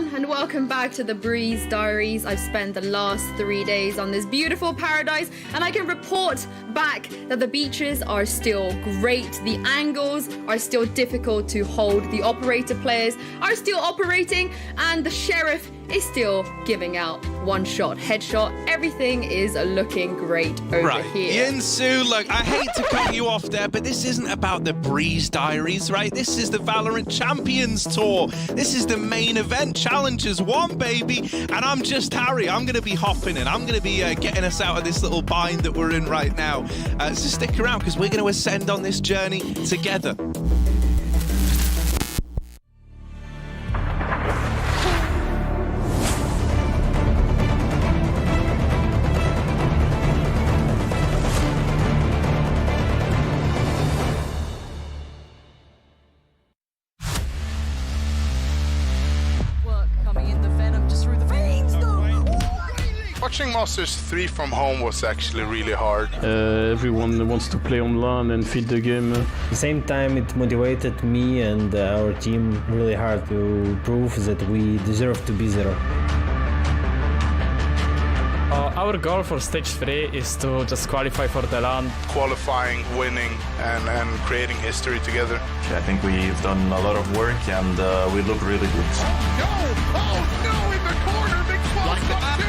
everyone, and welcome back to the Breeze Diaries. I've spent the last 3 days on this beautiful paradise, and I can report back that the beaches are still great, the angles are still difficult to hold, the operator players are still operating, and the sheriff is still giving out one-shot headshot. Everything is looking great over here. Yinsu, look, I hate to cut you off there, but this isn't about the Breeze Diaries, right? This is the Valorant Champions Tour. This is the main event, Challengers 1, baby. And I'm just Harry. I'm going to be hopping in. I'm going to be getting us out of this little bind that we're in right now. So stick around, because we're going to ascend on this journey together. Watching Masters 3 from home was actually really hard. Everyone wants to play online and feed the game. At the same time, it motivated me and our team really hard to prove that we deserve to be zero. Our goal for stage 3 is to just qualify for the LAN. Qualifying, winning, and creating history together. I think we've done a lot of work and we look really good. No! Oh no! In the corner! Big spot! Like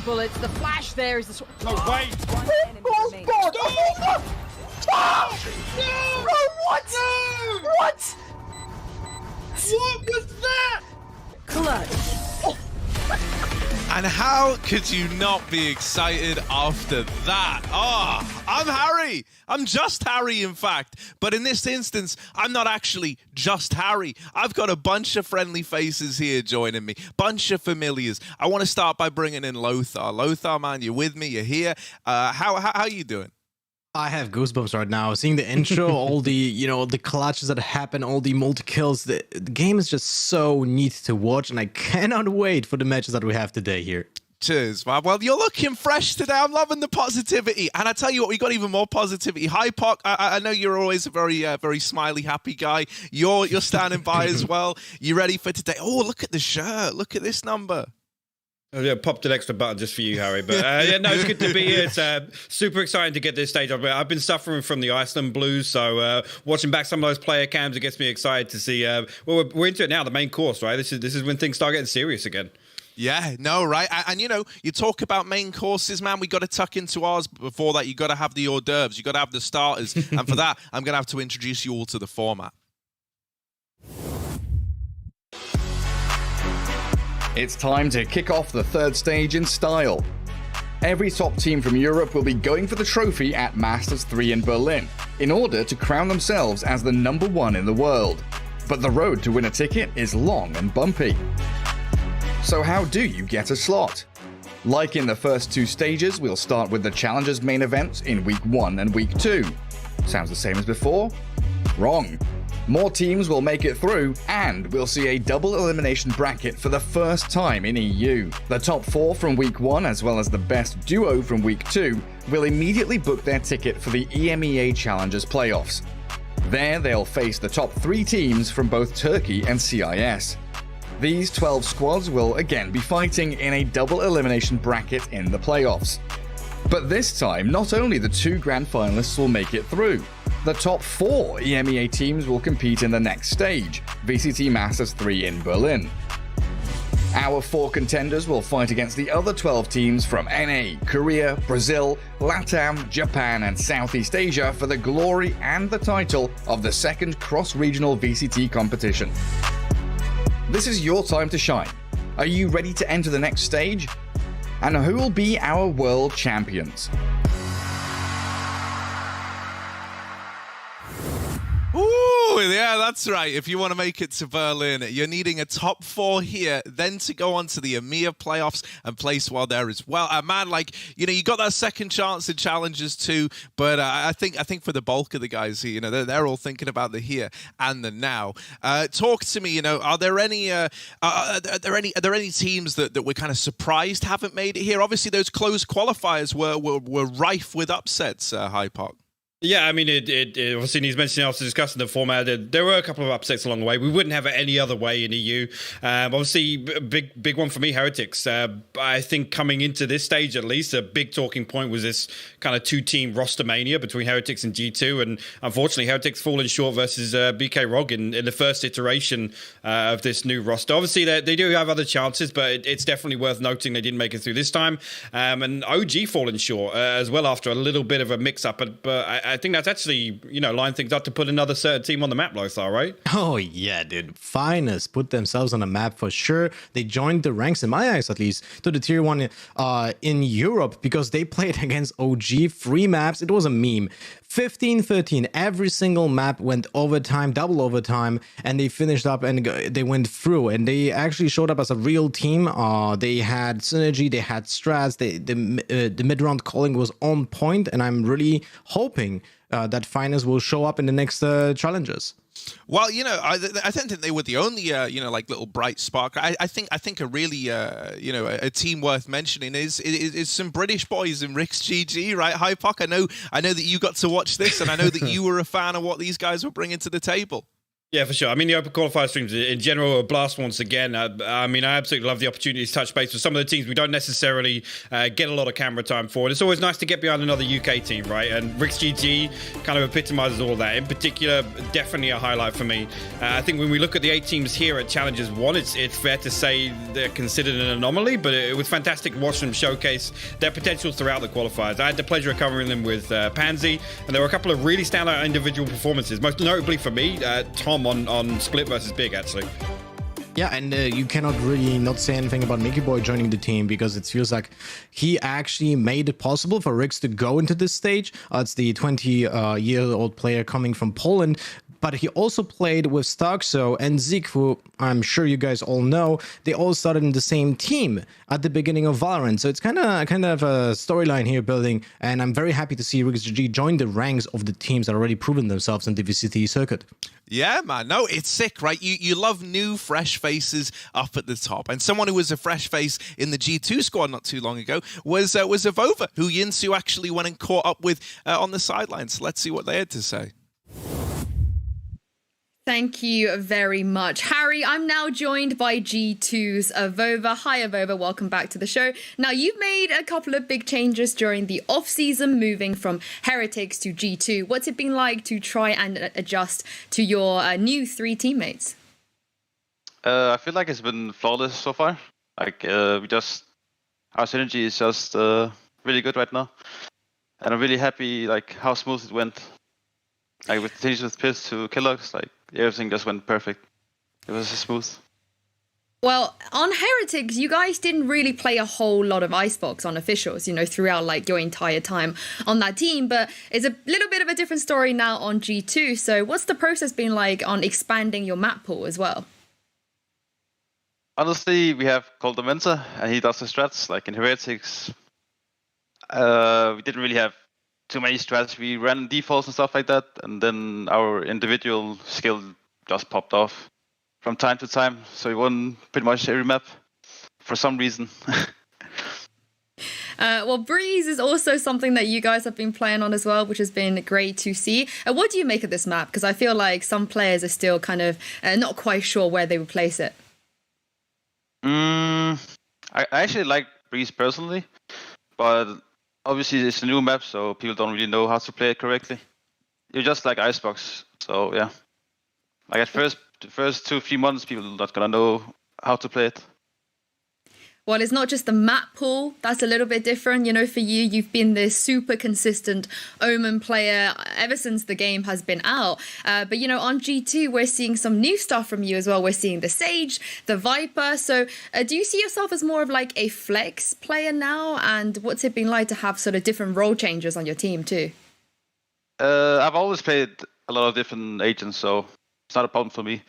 bullets. The flash there is the... No, wait! Oh, God! Stop! Stop! No! Bro, what? No! What? What was that? Clutch. And how could you not be excited after that? Oh, I'm Harry. I'm just Harry, in fact. But in this instance, I'm not actually just Harry. I've got a bunch of friendly faces here joining me, bunch of familiars. I want to start by bringing in Lothar. Lothar, man, you're with me. You're here. How are you doing? I have goosebumps right now. Seeing the intro, all the, the clutches that happen, all the multi-kills. The game is just so neat to watch, and I cannot wait for the matches that we have today here. Cheers, man. Well, you're looking fresh today. I'm loving the positivity. And I tell you what, we got even more positivity. Hi, Pock. I know you're always a very smiley, happy guy. You're standing by as well. You ready for today? Oh, look at the shirt. Look at this number. Oh, yeah, popped an extra button just for you, Harry. But yeah, no, it's good to be here. It's super exciting to get this stage. I've been suffering from the Iceland blues, so watching back some of those player cams, it gets me excited to see. Well, we're into it now, the main course, right? This is when things start getting serious again. Yeah, no, right? And you talk about main courses, man. We got to tuck into ours. Before that, you got to have the hors d'oeuvres. You got to have the starters. And for that, I'm going to have to introduce you all to the format. It's time to kick off the third stage in style. Every top team from Europe will be going for the trophy at Masters 3 in Berlin in order to crown themselves as the #1 in the world. But the road to win a ticket is long and bumpy. So how do you get a slot? Like in the first 2 stages, we'll start with the Challengers main event in Week 1 and Week 2. Sounds the same as before? Wrong. More teams will make it through, and we'll see a double elimination bracket for the first time in EU. The top 4 from Week 1, as well as the best duo from Week 2, will immediately book their ticket for the EMEA Challengers playoffs. There, they'll face the top 3 teams from both Turkey and CIS. These 12 squads will again be fighting in a double elimination bracket in the playoffs. But this time, not only the 2 grand finalists will make it through. The top 4 EMEA teams will compete in the next stage, VCT Masters 3 in Berlin. Our 4 contenders will fight against the other 12 teams from NA, Korea, Brazil, LATAM, Japan, and Southeast Asia for the glory and the title of the second cross-regional VCT competition. This is your time to shine. Are you ready to enter the next stage? And who will be our world champions? Ooh, Oh, yeah, that's right. If you want to make it to Berlin, you're needing a top 4 here, then to go on to the EMEA playoffs and place well there as well. Man, like, you know, you got that second chance in challenges too, but I think for the bulk of the guys here, you know, they're all thinking about the here and the now. Talk to me, you know, are there any teams that we're kind of surprised haven't made it here? Obviously, those close qualifiers were rife with upsets, Hypoc. Yeah, I mean, it obviously needs mentioning after discussing the format. There were a couple of upsets along the way. We wouldn't have it any other way in EU. Obviously, big one for me, Heretics. I think coming into this stage, at least, a big talking point was this kind of 2-team roster mania between Heretics and G2. And unfortunately, Heretics falling short versus BK Rog in the first iteration of this new roster. Obviously, they do have other chances, but it's definitely worth noting they didn't make it through this time. And OG falling short as well after a little bit of a mix-up. But I think that's actually, you know, line things up to put another certain team on the map, Lothar, right? Oh, yeah, dude. Finest put themselves on the map for sure. They joined the ranks, in my eyes at least, to the tier 1 in Europe because they played against OG. 3 maps. It was a meme. 15-13. Every single map went overtime, double overtime, and they finished up and they went through. And they actually showed up as a real team. They had synergy, they had strats. The mid-round calling was on point, and I'm really hoping that Finest will show up in the next challenges. Well, you know, I don't think they were the only, you know, like little bright spark. I think a really, you know, a team worth mentioning is some British boys in Rick's GG, right? Hypoc, I know that you got to watch this, and I know that you were a fan of what these guys were bringing to the table. Yeah, for sure. I mean, the open qualifier streams in general are a blast once again. I mean, I absolutely love the opportunity to touch base with some of the teams we don't necessarily get a lot of camera time for. And it's always nice to get behind another UK team, right? And Rick's GG kind of epitomizes all of that. In particular, definitely a highlight for me. I think when we look at the 8 teams here at Challengers 1, it's fair to say they're considered an anomaly, but it was fantastic to watch them showcase their potential throughout the qualifiers. I had the pleasure of covering them with Pansy, and there were a couple of really standout individual performances, most notably for me, Tom on Split versus Big, actually. Yeah, and you cannot really not say anything about Mickey Boy joining the team because it feels like he actually made it possible for Rix to go into this stage. It's the 20-year-old player coming from Poland. But he also played with Starkso and Zeke, who I'm sure you guys all know. They all started in the same team at the beginning of Valorant. So it's kind of a storyline here building. And I'm very happy to see RixGG join the ranks of the teams that already proven themselves in the VCT circuit. Yeah, man. No, it's sick, right? You love new, fresh faces up at the top. And someone who was a fresh face in the G2 squad not too long ago was Avova, who Yinsu actually went and caught up with on the sidelines. Let's see what they had to say. Thank you very much, Harry. I'm now joined by G2's Avova. Hi, Avova. Welcome back to the show. Now, you've made a couple of big changes during the off-season, moving from Heretics to G2. What's it been like to try and adjust to your new 3 teammates? I feel like it's been flawless so far. Like, our synergy is just really good right now. And I'm really happy, like, how smooth it went. Like, with changes with Piss to Killox, like, everything just went perfect. It was just smooth. Well, on Heretics, you guys didn't really play a whole lot of Icebox on officials, you know, throughout like your entire time on that team. But it's a little bit of a different story now on G2. So what's the process been like on expanding your map pool as well? Honestly, we have called the Mentor, and he does the strats. Like in Heretics, we didn't really have too many strats. We ran defaults and stuff like that, and then our individual skill just popped off from time to time. So we won pretty much every map for some reason. Well, Breeze is also something that you guys have been playing on as well, which has been great to see. What do you make of this map? Because I feel like some players are still kind of not quite sure where they would place it. I actually like Breeze personally, but obviously it's a new map, so people don't really know how to play it correctly. You're just like Icebox, so yeah. Like at first, the first 2-3 months, people are not gonna know how to play it. Well, it's not just the map pool. That's a little bit different. You know, for you, you've been this super consistent Omen player ever since the game has been out. But, you know, on G2, we're seeing some new stuff from you as well. We're seeing the Sage, the Viper. So do you see yourself as more of like a flex player now? And what's it been like to have sort of different role changes on your team too? I've always played a lot of different agents, so it's not a problem for me.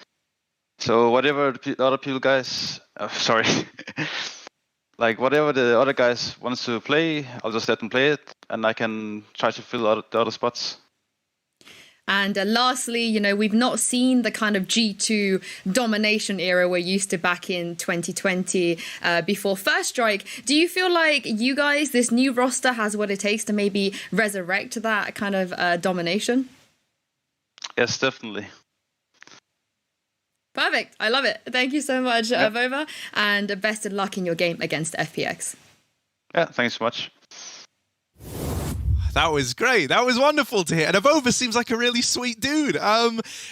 So whatever the other people guys, sorry, like whatever the other guys wants to play, I'll just let them play it, and I can try to fill out the other spots. And lastly, you know, we've not seen the kind of G2 domination era we're used to back in 2020 before First Strike. Do you feel like you guys, this new roster, has what it takes to maybe resurrect that kind of domination? Yes, definitely. Perfect. I love it. Thank you so much, Vova, and best of luck in your game against FPX. Yeah, thanks so much. That was great. That was wonderful to hear. And Avova seems like a really sweet dude.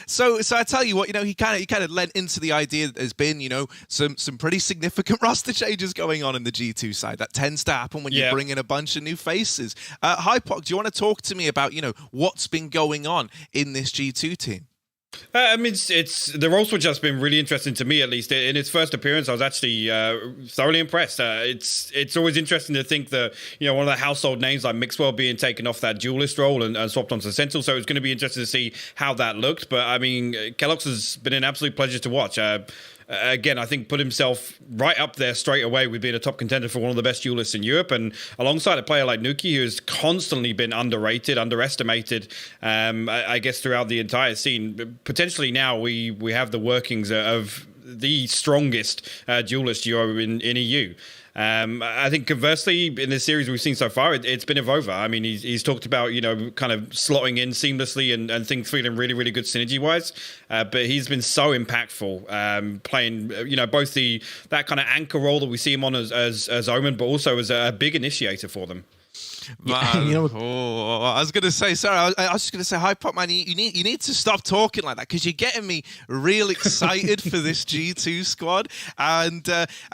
So I tell you what, you know, he kind of led into the idea that there's been, you know, some pretty significant roster changes going on in the G2 side. That tends to happen when you bring in a bunch of new faces. Hypok, do you want to talk to me about, you know, what's been going on in this G2 team? I mean, it's the role switch has been really interesting to me, at least in its first appearance. I was actually thoroughly impressed. It's always interesting to think that, you know, one of the household names like Mixwell being taken off that duelist role and swapped onto Sentinel. So it's going to be interesting to see how that looked. But I mean, Kellogg's has been an absolute pleasure to watch. Again, I think put himself right up there straight away with being a top contender for one of the best duelists in Europe, and alongside a player like Nuki, who has constantly been underrated, underestimated, I guess, throughout the entire scene. Potentially now we have the workings of the strongest duelist duo in EU. I think conversely, in the series we've seen so far, it's been Avova. I mean, he's talked about, you know, kind of slotting in seamlessly and things feeling really, really good synergy-wise. But he's been so impactful, playing, you know, both that kind of anchor role that we see him on as Omen, but also as a big initiator for them. Man, you know, I was gonna say, sorry, I was just gonna say, Hypok, man, you need to stop talking like that, because you're getting me real excited for this G2 squad, and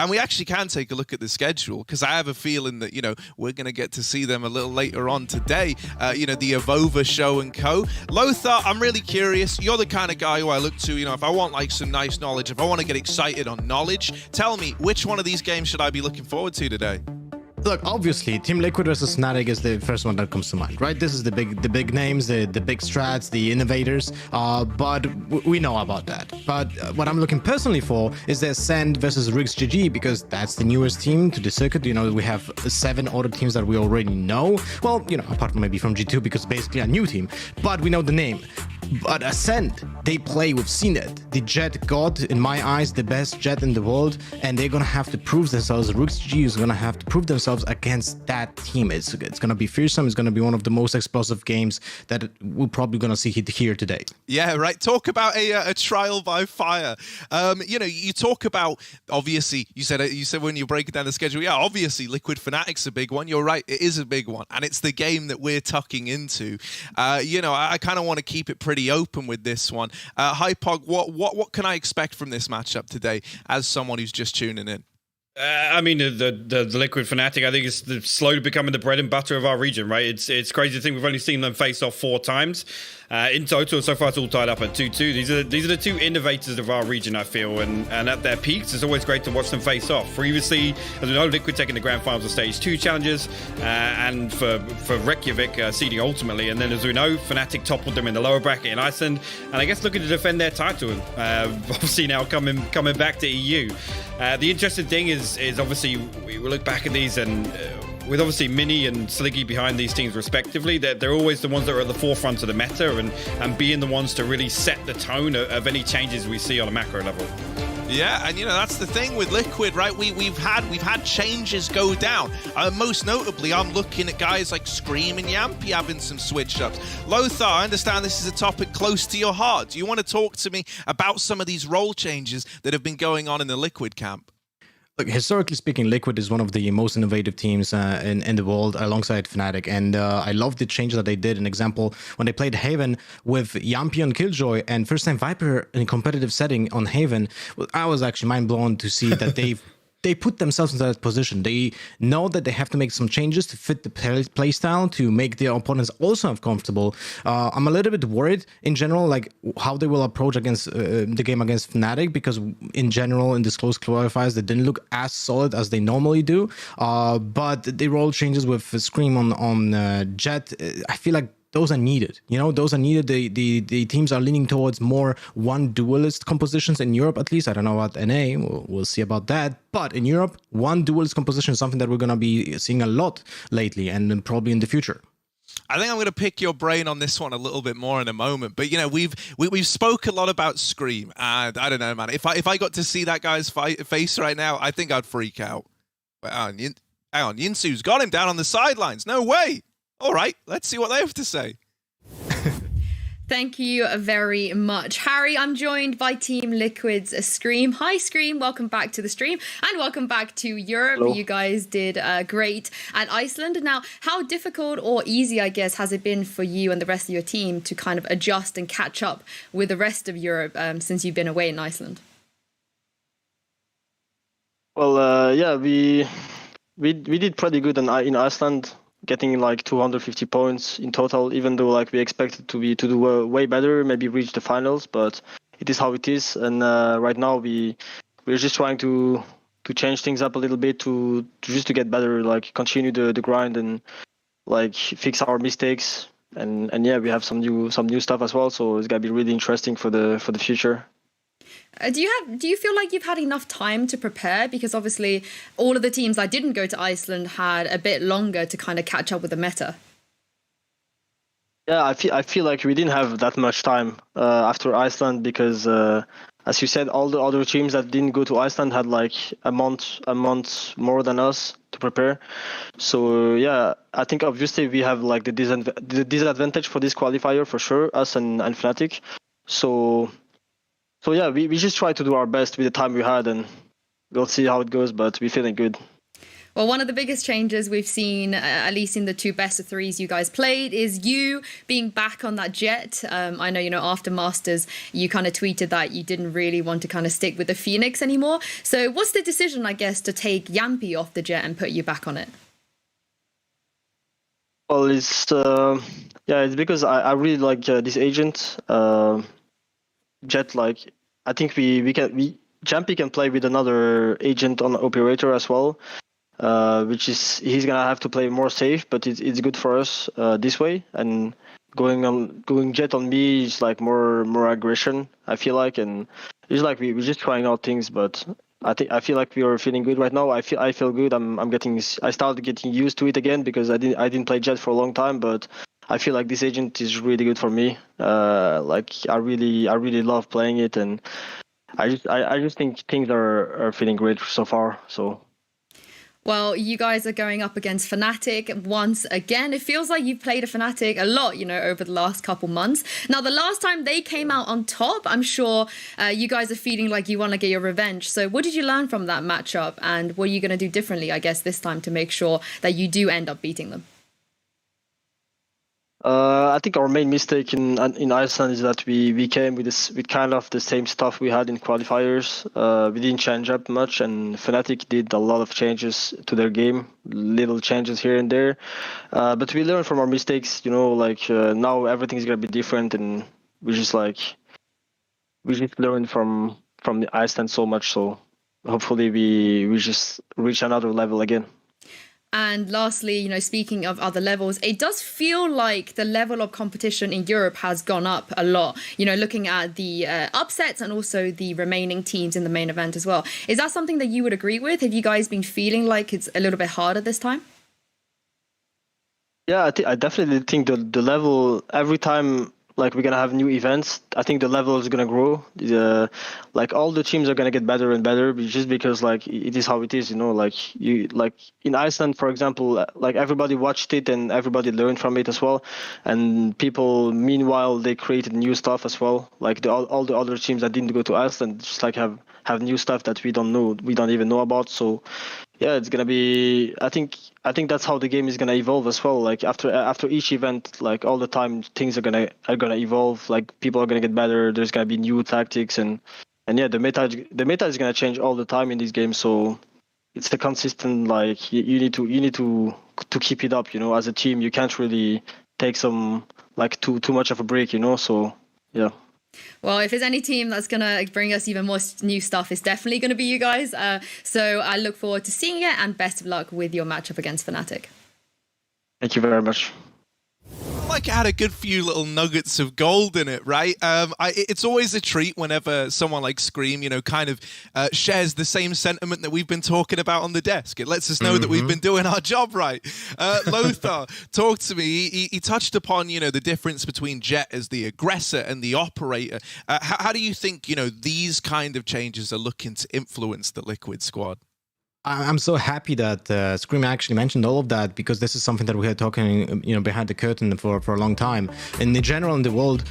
we actually can take a look at the schedule, because I have a feeling that, you know, we're gonna get to see them a little later on today. You know, the Avova show and co. Lothar, I'm really curious. You're the kind of guy who I look to. You know, if I want like some nice knowledge, if I want to get excited on knowledge, tell me, which one of these games should I be looking forward to today? Look, obviously, Team Liquid versus FNATIC is the first one that comes to mind, right? This is the big names, the big strats, the innovators, but we know about that. But what I'm looking personally for is the Ascend versus Rigs GG, because that's the newest team to the circuit. You know, we have 7 other teams that we already know. Well, you know, apart from maybe from G2, because basically a new team, but we know the name. But Ascend, they play with CNET, the Jet god, in my eyes, the best Jet in the world, and they're gonna have to prove themselves. Rigs GG is gonna have to prove themselves against that team. It's gonna be fearsome. It's gonna be one of the most explosive games that we're probably gonna see here today. Yeah, right. Talk about a trial by fire. You know, you talk about, obviously, you said when you break it down the schedule, yeah, obviously Liquid FNATIC's a big one. You're right, it is a big one, and it's the game that we're tucking into. You know, I kind of want to keep it pretty open with this one. Hypog, what can I expect from this matchup today as someone who's just tuning in? I mean, the Liquid FNATIC, I think, is slowly becoming the bread and butter of our region, right? It's crazy to think we've only seen them face off 4 times. In total, so far it's all tied up at 2-2. These are the 2 innovators of our region, I feel, and at their peaks, it's always great to watch them face off. Previously, as we know, Liquid taking the grand finals of Stage 2 challenges, and for Reykjavik seeding ultimately, and then as we know, FNATIC toppled them in the lower bracket in Iceland, and I guess looking to defend their title, obviously now coming back to EU. The interesting thing is obviously we look back at these and with obviously Mini and Sliggy behind these teams respectively, they're always the ones that are at the forefront of the meta and being the ones to really set the tone of any changes we see on a macro level. Yeah, and you know, that's the thing with Liquid, right? We've had changes go down. Most notably, I'm looking at guys like Scream and Yampy having some switch ups. Lothar, I understand this is a topic close to your heart. Do you want to talk to me about some of these role changes that have been going on in the Liquid camp? Look, historically speaking, Liquid is one of the most innovative teams in the world alongside FNATIC, and I love the changes that they did. An example, when they played Haven with Yampy on Killjoy and first time Viper in a competitive setting on Haven, I was actually mind blown to see that they put themselves into that position. They know that they have to make some changes to fit the playstyle to make their opponents also uncomfortable. I'm a little bit worried in general, like how they will approach against the game against FNATIC, because in general in this close qualifiers they didn't look as solid as they normally do. But the role changes with Scream on Jet, I feel like those are needed. You know, those are needed. The teams are leaning towards more one duelist compositions in Europe, at least. I don't know about NA. We'll see about that. But in Europe, one duelist composition is something that we're going to be seeing a lot lately and then probably in the future. I think I'm going to pick your brain on this one a little bit more in a moment. But, you know, we've spoke a lot about Scream. And I don't know, man. If I got to see that guy's face right now, I think I'd freak out. Hang on, Yinsu's got him down on the sidelines. No way. All right, let's see what they have to say. Thank you very much, Harry. I'm joined by Team Liquid's Scream. Hi, Scream. Welcome back to the stream and welcome back to Europe. Hello. You guys did great at Iceland. Now, how difficult or easy, I guess, has it been for you and the rest of your team to kind of adjust and catch up with the rest of Europe since you've been away in Iceland? Well, yeah, we did pretty good in Iceland, getting like 250 points in total, even though like we expected to do way better, maybe reach the finals, but it is how it is. And right now we're just trying to change things up a little bit to get better, like continue the grind and like fix our mistakes. And yeah, we have some new stuff as well, so it's gonna be really interesting for the future. Do you feel like you've had enough time to prepare? Because obviously all of the teams that didn't go to Iceland had a bit longer to kind of catch up with the meta. Yeah, I feel like we didn't have that much time after Iceland because, as you said, all the other teams that didn't go to Iceland had like a month more than us to prepare. So yeah, I think obviously we have like the disadvantage for this qualifier for sure, us and FNATIC. So yeah, we just try to do our best with the time we had, and we'll see how it goes, but we're feeling good. Well, one of the biggest changes we've seen, at least in the two best of threes you guys played, is you being back on that jet. I know, after Masters, you kind of tweeted that you didn't really want to kind of stick with the Phoenix anymore. So what's the decision, I guess, to take Yampi off the jet and put you back on it? Well, it's because I really like this agent. Jet, like I think Jampy can play with another agent on operator as well, which is he's gonna have to play more safe, but it's good for us this way. And going Jet on me is like more aggression, I feel like, and it's like we're just trying out things, but I feel like we are feeling good right now. I feel good. I started getting used to it again because I didn't play Jet for a long time, but I feel like this agent is really good for me. Like I really love playing it, and I just think things are feeling great so far. So. Well, you guys are going up against FNATIC once again. It feels like you've played a FNATIC a lot, over the last couple months. Now, the last time they came out on top, I'm sure you guys are feeling like you want to get your revenge. So what did you learn from that matchup? And what are you going to do differently, I guess, this time to make sure that you do end up beating them? I think our main mistake in Iceland is that we came with kind of the same stuff we had in qualifiers. We didn't change up much, and FNATIC did a lot of changes to their game, little changes here and there. But we learned from our mistakes, now everything's gonna be different, and we just learned from the Iceland so much. So hopefully we just reach another level again. And lastly, speaking of other levels, it does feel like the level of competition in Europe has gone up a lot, looking at the upsets and also the remaining teams in the main event as well. Is that something that you would agree with? Have you guys been feeling like it's a little bit harder this time? Yeah, I definitely think the level, every time like we're gonna have new events, I think the level is gonna grow. Like all the teams are gonna get better and better, just because like it is how it is, like in Iceland, for example, like everybody watched it and everybody learned from it as well, and people meanwhile they created new stuff as well. Like all the other teams that didn't go to Iceland just like have new stuff that we don't even know about. So yeah, it's gonna be. I think that's how the game is gonna evolve as well. Like after each event, like all the time, things are gonna evolve. Like people are gonna get better. There's gonna be new tactics, and yeah, the meta is gonna change all the time in these games. So it's a consistent. Like you need to keep it up. As a team, you can't really take some like too much of a break. So yeah. Well, if there's any team that's going to bring us even more new stuff, it's definitely going to be you guys. So I look forward to seeing it, and best of luck with your matchup against FNATIC. Thank you very much. like it had a good few little nuggets of gold in it, right? It's always a treat whenever someone like Scream, kind of shares the same sentiment that we've been talking about on the desk. It lets us know that we've been doing our job right. Lothar, talk to me. He touched upon, the difference between Jett as the aggressor and the operator. How do you think, these kind of changes are looking to influence the Liquid squad? I'm so happy that Scream actually mentioned all of that, because this is something that we had talking, behind the curtain for a long time. In the general, in the world,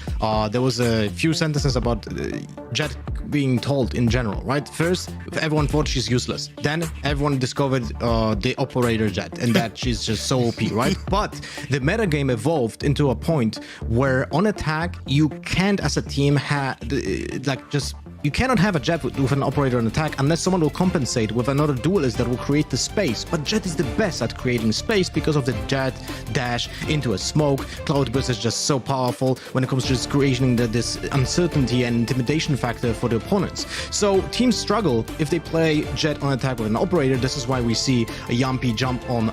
there was a few sentences about Jett being told in general, right? First, everyone thought she's useless. Then everyone discovered the operator Jett, and that she's just so OP, right? But the metagame evolved into a point where on attack, you can't as a team you cannot have a Jett with an operator on attack unless someone will compensate with another duelist that will create the space. But Jett is the best at creating space because of the Jett dash into a smoke. Cloudburst is just so powerful when it comes to just creating this uncertainty and intimidation factor for the opponents. So teams struggle if they play Jett on attack with an operator. This is why we see a Yampi jump on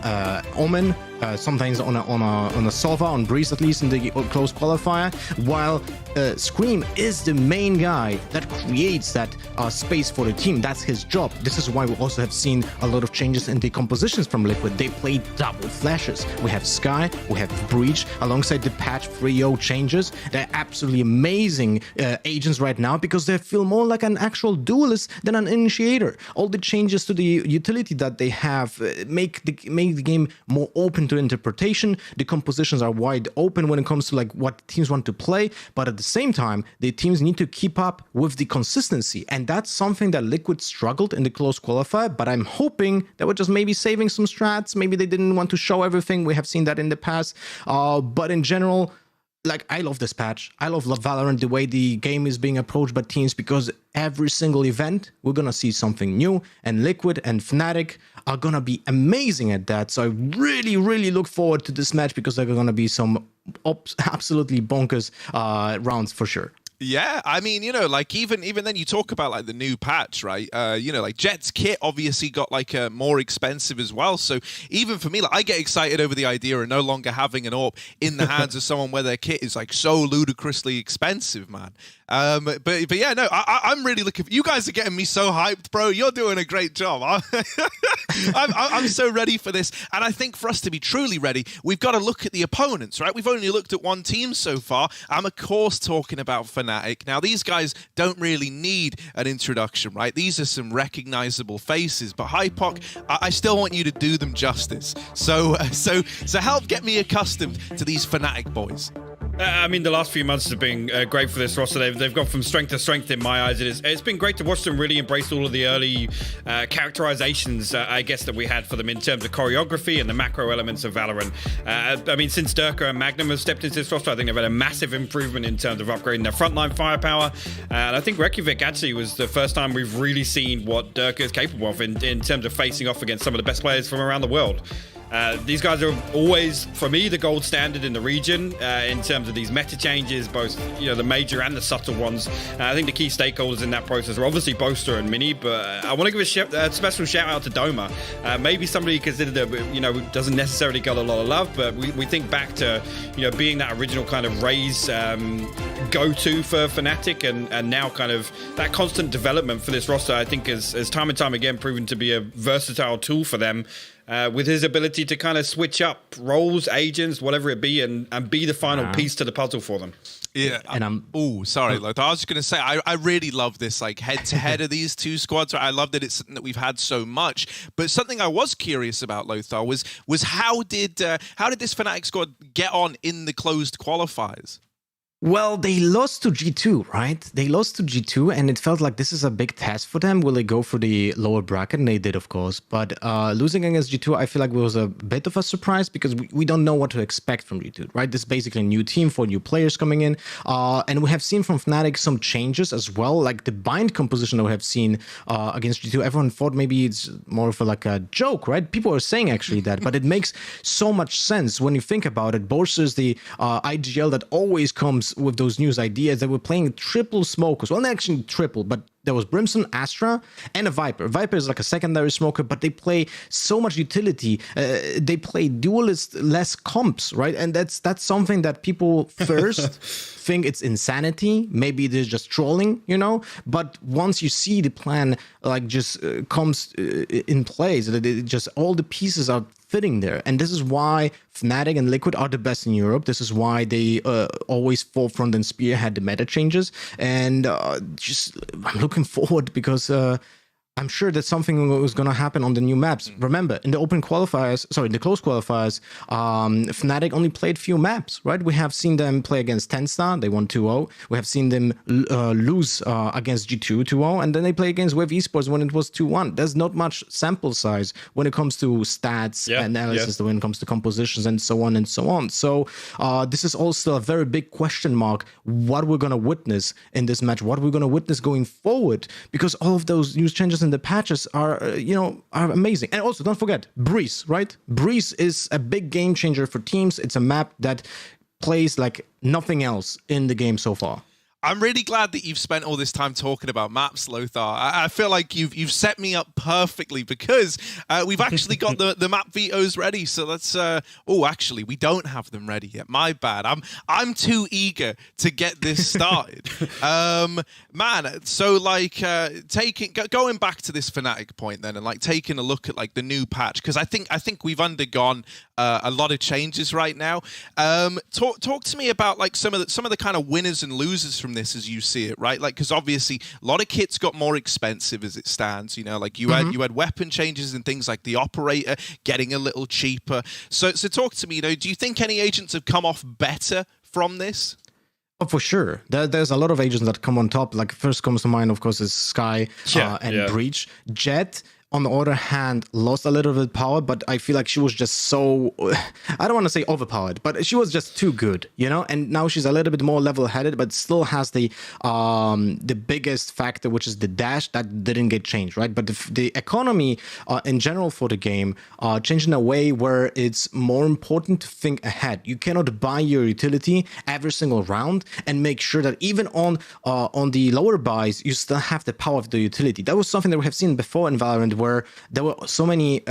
Omen, sometimes on a Sova, on Breeze at least in the close qualifier, while Scream is the main guy that creates that space for the team. That's his job. This is why we also have seen a lot of changes in the compositions from Liquid. They play double flashes. We have Sky, we have Breach, alongside the patch 3.0 changes. They're absolutely amazing agents right now, because they feel more like an actual duelist than an initiator. All the changes to the utility that they have make the game more open to interpretation. The compositions are wide open when it comes to what teams want to play, but at the same time, the teams need to keep up with the consistency, and that's something that Liquid struggled in the close qualifier. But I'm hoping that we're just maybe saving some strats. Maybe they didn't want to show everything. We have seen that in the past, but in general, I love this patch. I love Valorant, the way the game is being approached by teams, because every single event, we're going to see something new, and Liquid and FNATIC are going to be amazing at that. So I really, really look forward to this match, because there are going to be some absolutely bonkers rounds for sure. Yeah, I mean, even then you talk about the new patch, right? Jett's kit obviously got more expensive as well. So even for me, I get excited over the idea of no longer having an AWP in the hands of someone where their kit is so ludicrously expensive, man. But yeah, no, I'm really looking. You guys are getting me so hyped, bro. You're doing a great job. I'm so ready for this, and I think for us to be truly ready, we've got to look at the opponents, right? We've only looked at one team so far. I'm of course talking about FNATIC. Now, these guys don't really need an introduction, right? These are some recognizable faces, but Hypoc, I still want you to do them justice. So help get me accustomed to these FNATIC boys. I mean, the last few months have been great for this roster. They've gone from strength to strength in my eyes. It's been great to watch them really embrace all of the early characterizations, I guess, that we had for them in terms of choreography and the macro elements of Valorant. I mean, since Durka and Magnum have stepped into this roster, I think they've had a massive improvement in terms of upgrading their frontline firepower. And I think Reykjavik actually was the first time we've really seen what Durka is capable of in terms of facing off against some of the best players from around the world. These guys are always, for me, the gold standard in the region in terms of these meta changes, both the major and the subtle ones. I think the key stakeholders in that process are obviously Boaster and Mini, but I want to give a special shout out to Doma. Maybe somebody considered that doesn't necessarily get a lot of love, but we think back to being that original kind of Raze go-to for FNATIC, and now kind of that constant development for this roster. I think has time and time again proven to be a versatile tool for them. With his ability to kind of switch up roles, agents, whatever it be, and be the final piece to the puzzle for them. Yeah, and sorry, Lothar. I was just going to say, I really love this head-to-head of these two squads. I love that it's something that we've had so much. But something I was curious about, Lothar, was how did this FNATIC squad get on in the closed qualifiers? Well, they lost to G2, right? They lost to G2, and it felt like this is a big test for them. Will they go for the lower bracket? And they did, of course. But losing against G2, I feel like it was a bit of a surprise, because we don't know what to expect from G2, right? This is basically a new team, 4 new players coming in. And we have seen from FNATIC some changes as well, like the bind composition that we have seen against G2. Everyone thought maybe it's more of a joke, right? People are saying actually that, but it makes so much sense when you think about it. Boaster is the IGL that always comes with those news ideas. They were playing triple smokers. Well, not actually triple, but there was Brimstone, Astra, and a Viper. Viper is like a secondary smoker, but they play so much utility. They play duelist-less comps, right? And that's something that people first think it's insanity. Maybe they're just trolling, you know? But once you see the plan like just comes in place, that it just all the pieces are fitting there. And this is why FNATIC and Liquid are the best in Europe. This is why they always forefront and spearhead the meta changes. And just I'm looking forward because I'm sure that something was going to happen on the new maps. Remember, in the open qualifiers, sorry, the close qualifiers, FNATIC only played few maps, right? We have seen them play against 10-Star, they won 2-0. We have seen them lose against G2 2-0, and then they play against Wave Esports when it was 2-1. There's not much sample size when it comes to stats, analysis, when it comes to compositions, and so on and so on. So this is also a very big question mark, what we're going to witness in this match, what we're going to witness going forward, because all of those news changes in the patches are, are amazing. And also, don't forget, Breeze, right? Breeze is a big game changer for teams. It's a map that plays like nothing else in the game so far. I'm really glad that you've spent all this time talking about maps, Lothar. I feel like you've set me up perfectly because we've actually got the map vetoes ready. So let's. Actually, we don't have them ready yet. My bad. I'm too eager to get this started. Man, so like going back to this FNATIC point then, and like taking a look at like the new patch, because I think we've undergone a lot of changes right now. Talk to me about like some of the kind of winners and losers from this as you see it, right? Like, because obviously a lot of kits got more expensive as it stands, like you had weapon changes and things like the operator getting a little cheaper. So talk to me, do you think any agents have come off better from this? Oh, for sure. There's a lot of agents that come on top. Like first comes to mind, of course, is Sky and Breach. Jet, on the other hand, lost a little bit of power, but I feel like she was just so, I don't want to say overpowered, but she was just too good, and now she's a little bit more level-headed, but still has the biggest factor, which is the dash that didn't get changed, right? But the economy in general for the game changed in a way where it's more important to think ahead. You cannot buy your utility every single round and make sure that even on the lower buys, you still have the power of the utility. That was something that we have seen before in Valorant, where there were so many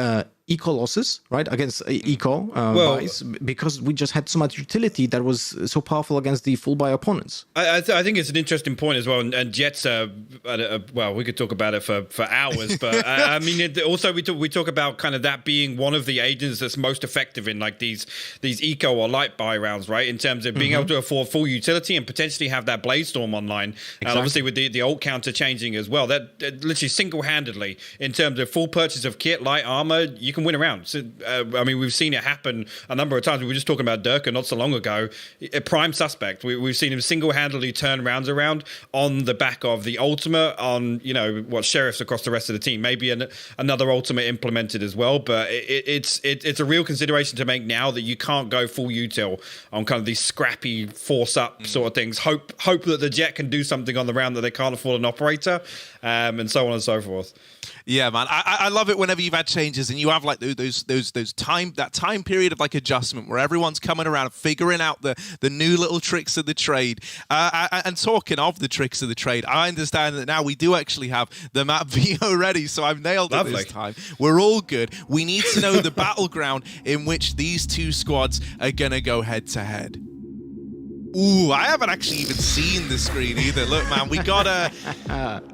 eco losses, right, against eco buys, because we just had so much utility that was so powerful against the full buy opponents. I think it's an interesting point as well, and Jet's we could talk about it for hours, but I mean, also we talk about kind of that being one of the agents that's most effective in like these eco or light buy rounds, right, in terms of being able to afford full utility and potentially have that Blaze Storm online, and obviously with the ult counter changing as well, that literally single-handedly in terms of full purchase of kit, light armor, you can win a round. So, I mean, we've seen it happen a number of times. We were just talking about Durka not so long ago. A prime suspect. We've seen him single-handedly turn rounds around on the back of the ultimate on, sheriffs across the rest of the team. Maybe another ultimate implemented as well. But it's a real consideration to make now that you can't go full util on kind of these scrappy force-up sort of things. Hope that the Jet can do something on the round that they can't afford an operator, and so on and so forth. Yeah, man, I love it whenever you've had changes and you have like those time period of like adjustment where everyone's coming around figuring out the new little tricks of the trade. And talking of the tricks of the trade, I understand that now we do actually have the map VO ready, so I've nailed it this time. We're all good. We need to know the battleground in which these two squads are gonna go head to head. Ooh, I haven't actually even seen the screen either. Look, man, we got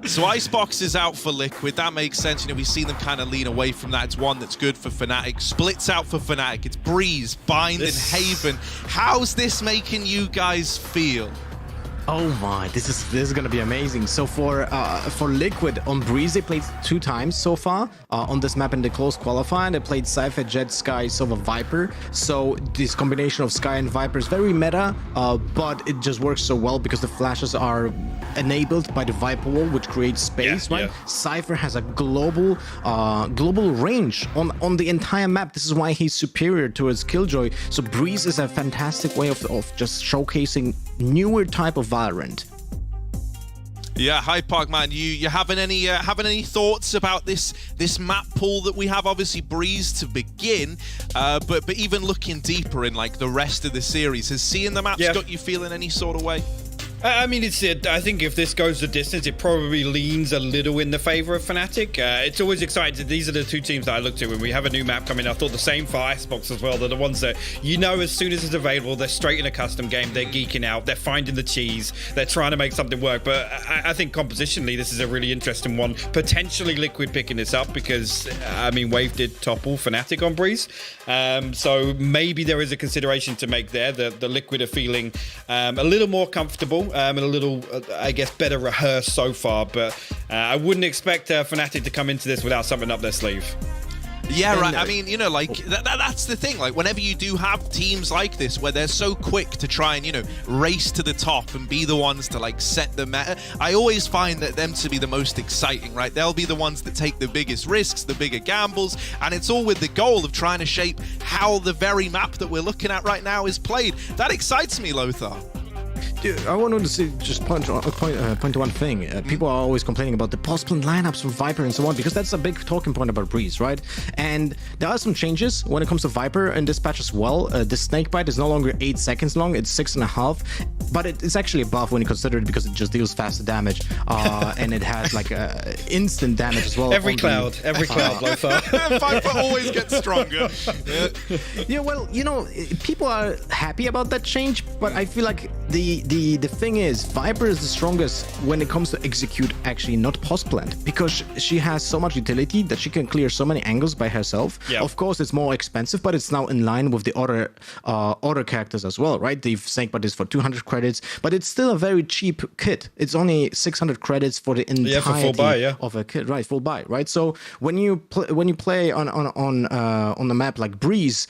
so Icebox is out for Liquid. That makes sense. We've seen them kind of lean away from that. It's one that's good for FNATIC. Splits out for FNATIC. It's Breeze, Bind, and Haven. How's this making you guys feel? Oh my, this is gonna be amazing. So for Liquid on Breeze, they played 2 times so far on this map in the close qualifier. They played Cypher, Jet, Sky, Sova, Viper. So this combination of Sky and Viper is very meta, but it just works so well because the flashes are enabled by the Viper wall, which creates space, right? Yeah. Cypher has a global range on the entire map. This is why he's superior to his Killjoy. So Breeze is a fantastic way of just showcasing newer type of Valorant. Yeah, hi Park man. You having any thoughts about this map pool that we have? Obviously Breeze to begin, but even looking deeper in like the rest of the series, has seeing the maps got you feeling any sort of way? I mean, I think if this goes the distance, it probably leans a little in the favor of FNATIC. It's always exciting. These are the two teams that I look to when we have a new map coming. I thought the same for Icebox as well. They're the ones that, as soon as it's available, they're straight in a custom game. They're geeking out. They're finding the cheese. They're trying to make something work. But I think compositionally, this is a really interesting one. Potentially Liquid picking this up because, Wave did topple FNATIC on Breeze. So maybe there is a consideration to make there. The Liquid are feeling a little more comfortable. And a little, I guess, better rehearsed so far, but I wouldn't expect FNATIC to come into this without something up their sleeve. Yeah, right. I mean, that's the thing. Like, whenever you do have teams like this where they're so quick to try and, race to the top and be the ones to, like, set the meta, I always find that them to be the most exciting, right? They'll be the ones that take the biggest risks, the bigger gambles, and it's all with the goal of trying to shape how the very map that we're looking at right now is played. That excites me, Lothar. Dude, I wanted to just point to one thing. People are always complaining about the post-plant lineups for Viper and so on, because that's a big talking point about Breeze, right? And there are some changes when it comes to Viper in this patch as well. The snakebite is no longer 8 seconds long, it's 6.5, but it's actually above when you consider it because it just deals faster damage, and it has like instant damage as well. Every cloud, Lothar. Viper always gets stronger. Yeah, well, people are happy about that change, but I feel like the thing is, Viper is the strongest when it comes to execute, actually not post plant, because she has so much utility that she can clear so many angles by herself. Yep. Of course, it's more expensive, but it's now in line with the other characters as well, right? The snakebite is for 200 credits, but it's still a very cheap kit. It's only 600 credits for the entirety of a kit, right? Full buy, right? So when you play on the map like Breeze,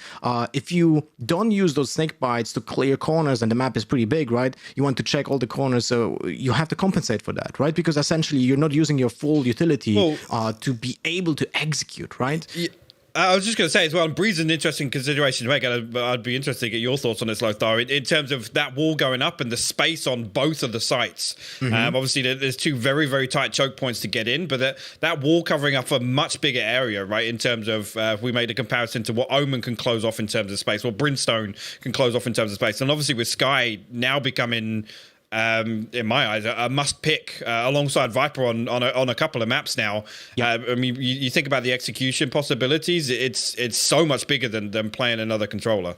if you don't use those snakebites to clear corners and the map is pretty big, right? You want to check all the corners, so you have to compensate for that, right? Because essentially you're not using your full utility to be able to execute, right? Yeah. I was just going to say as well, Breeze is an interesting consideration to make. I'd be interested to get your thoughts on this, Lothar, in terms of that wall going up and the space on both of the sites. Obviously, there's two very, very tight choke points to get in, but that wall covering up a much bigger area, right, in terms of if we made a comparison to what Omen can close off in terms of space, what Brimstone can close off in terms of space. And obviously with Sky now becoming... in my eyes, a must-pick alongside Viper on a couple of maps now. Yeah. You think about the execution possibilities; it's so much bigger than playing another controller.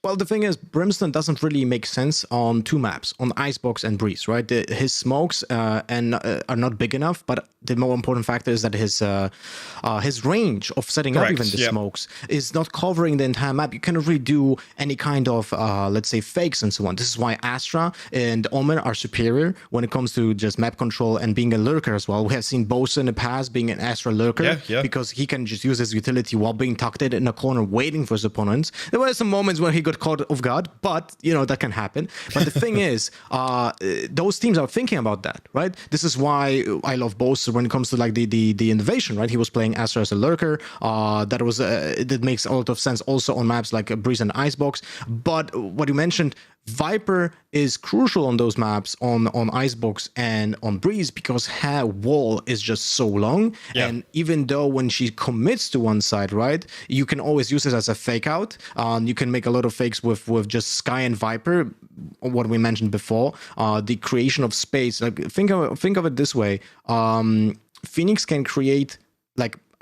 Well, the thing is, Brimstone doesn't really make sense on two maps, on Icebox and Breeze, right? His smokes are not big enough, but the more important factor is that his range of setting up even the smokes is not covering the entire map. You cannot really do any kind of, let's say, fakes and so on. This is why Astra and Omen are superior when it comes to just map control and being a lurker as well. We have seen Bosa in the past being an Astra lurker because he can just use his utility while being tucked in a corner waiting for his opponents. There were some moments where he got caught off guard, but that can happen. But the thing is, those teams are thinking about that, right? This is why I love Bosa when it comes to like the innovation, right? He was playing Astra as a lurker. That makes a lot of sense also on maps like Breeze and Icebox. But what you mentioned, Viper is crucial on those maps on Icebox and on Breeze because her wall is just so long. Yeah. And even though when she commits to one side, right, you can always use it as a fake out. You can make a lot of fakes with just Sky and Viper, what we mentioned before. The creation of space. Like think of it this way. Phoenix can create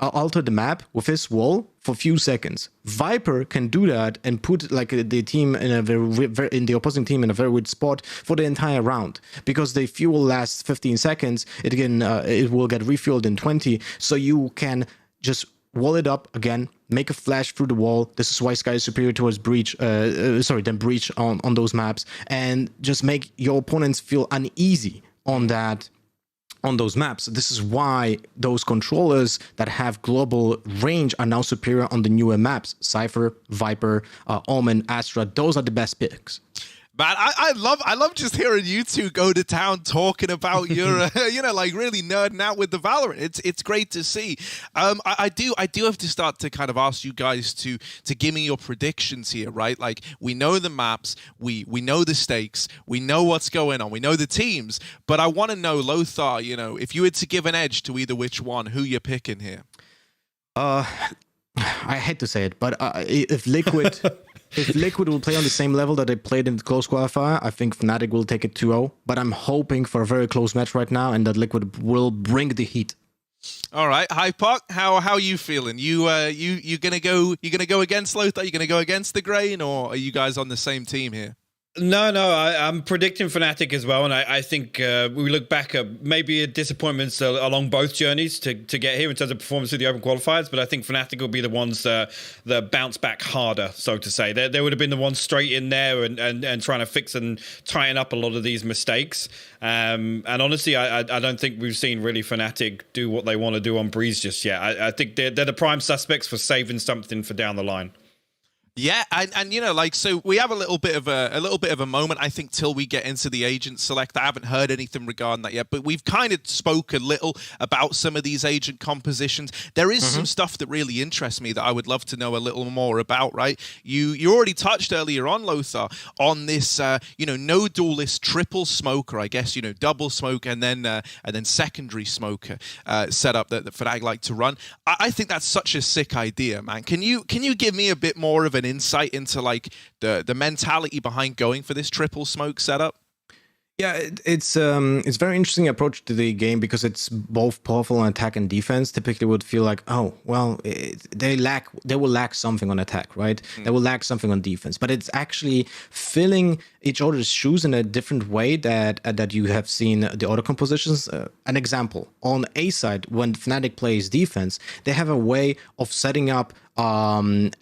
alter the map with his wall for a few seconds. Viper can do that and put like the team in the opposing team in a very weird spot for the entire round because the fuel lasts 15 seconds. It will get refueled in 20, so you can just wall it up again, make a flash through the wall. This is why Sky is superior towards Breach than Breach on those maps, and just make your opponents feel uneasy on those maps. This is why those controllers that have global range are now superior on the newer maps. Cypher, Viper, Omen, Astra, those are the best picks. Man, I love just hearing you two go to town talking about your, like really nerding out with the Valorant. It's great to see. I do have to start to kind of ask you guys to give me your predictions here, right? Like we know the maps, we know the stakes, we know what's going on, we know the teams, but I want to know, Lothar, if you had to give an edge to either which one, who you're picking here? I hate to say it, but if Liquid if Liquid will play on the same level that they played in the close qualifier, I think FNATIC will take it 2-0. But I'm hoping for a very close match right now, and that Liquid will bring the heat. All right, Hypoc, how are you feeling? You gonna go against Lothar? You gonna go against the grain, or are you guys on the same team here? No, I'm predicting FNATIC as well, and I think we look back at maybe disappointments along both journeys to get here in terms of performance of the Open Qualifiers, but I think FNATIC will be the ones that bounce back harder, so to say. They would have been the ones straight in there and trying to fix and tighten up a lot of these mistakes. And honestly, I don't think we've seen really FNATIC do what they want to do on Breeze just yet. I think they're the prime suspects for saving something for down the line. Yeah, and you know, like, so we have a little bit of a moment, I think, till we get into the agent select. I haven't heard anything regarding that yet, but we've kind of spoke a little about some of these agent compositions. There is some stuff that really interests me that I would love to know a little more about, right? You already touched earlier on, Lothar, on this no duelist triple smoker, I guess, double smoke and then secondary smoker setup that FNATIC like to run. I think that's such a sick idea, man. Can you give me a bit more of an insight into like the mentality behind going for this triple smoke setup? Yeah, it's very interesting approach to the game because it's both powerful on attack and defense. Typically would feel like, oh, well, they will lack something on attack, right? They will lack something on defense, but it's actually filling each other's shoes in a different way that you have seen the other compositions. An example, on A side, when FNATIC plays defense, they have a way of setting up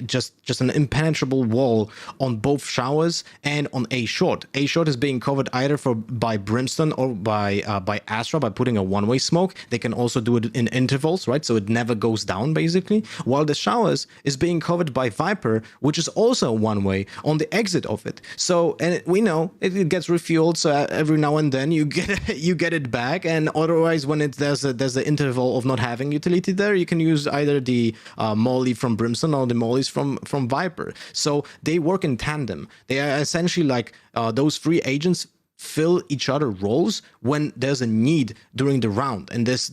just an impenetrable wall on both showers and on A short. A short is being covered either by Brimstone or by Astra by putting a one-way smoke. They can also do it in intervals, right? So it never goes down basically. While the showers is being covered by Viper, which is also one way on the exit of it. So we know it gets refueled. So every now and then you get it back, and otherwise when there's the interval of not having utility there, you can use either the molly from Brimstone or the mollies from Viper. So they work in tandem. They are essentially like those three agents fill each other roles when there's a need during the round, and this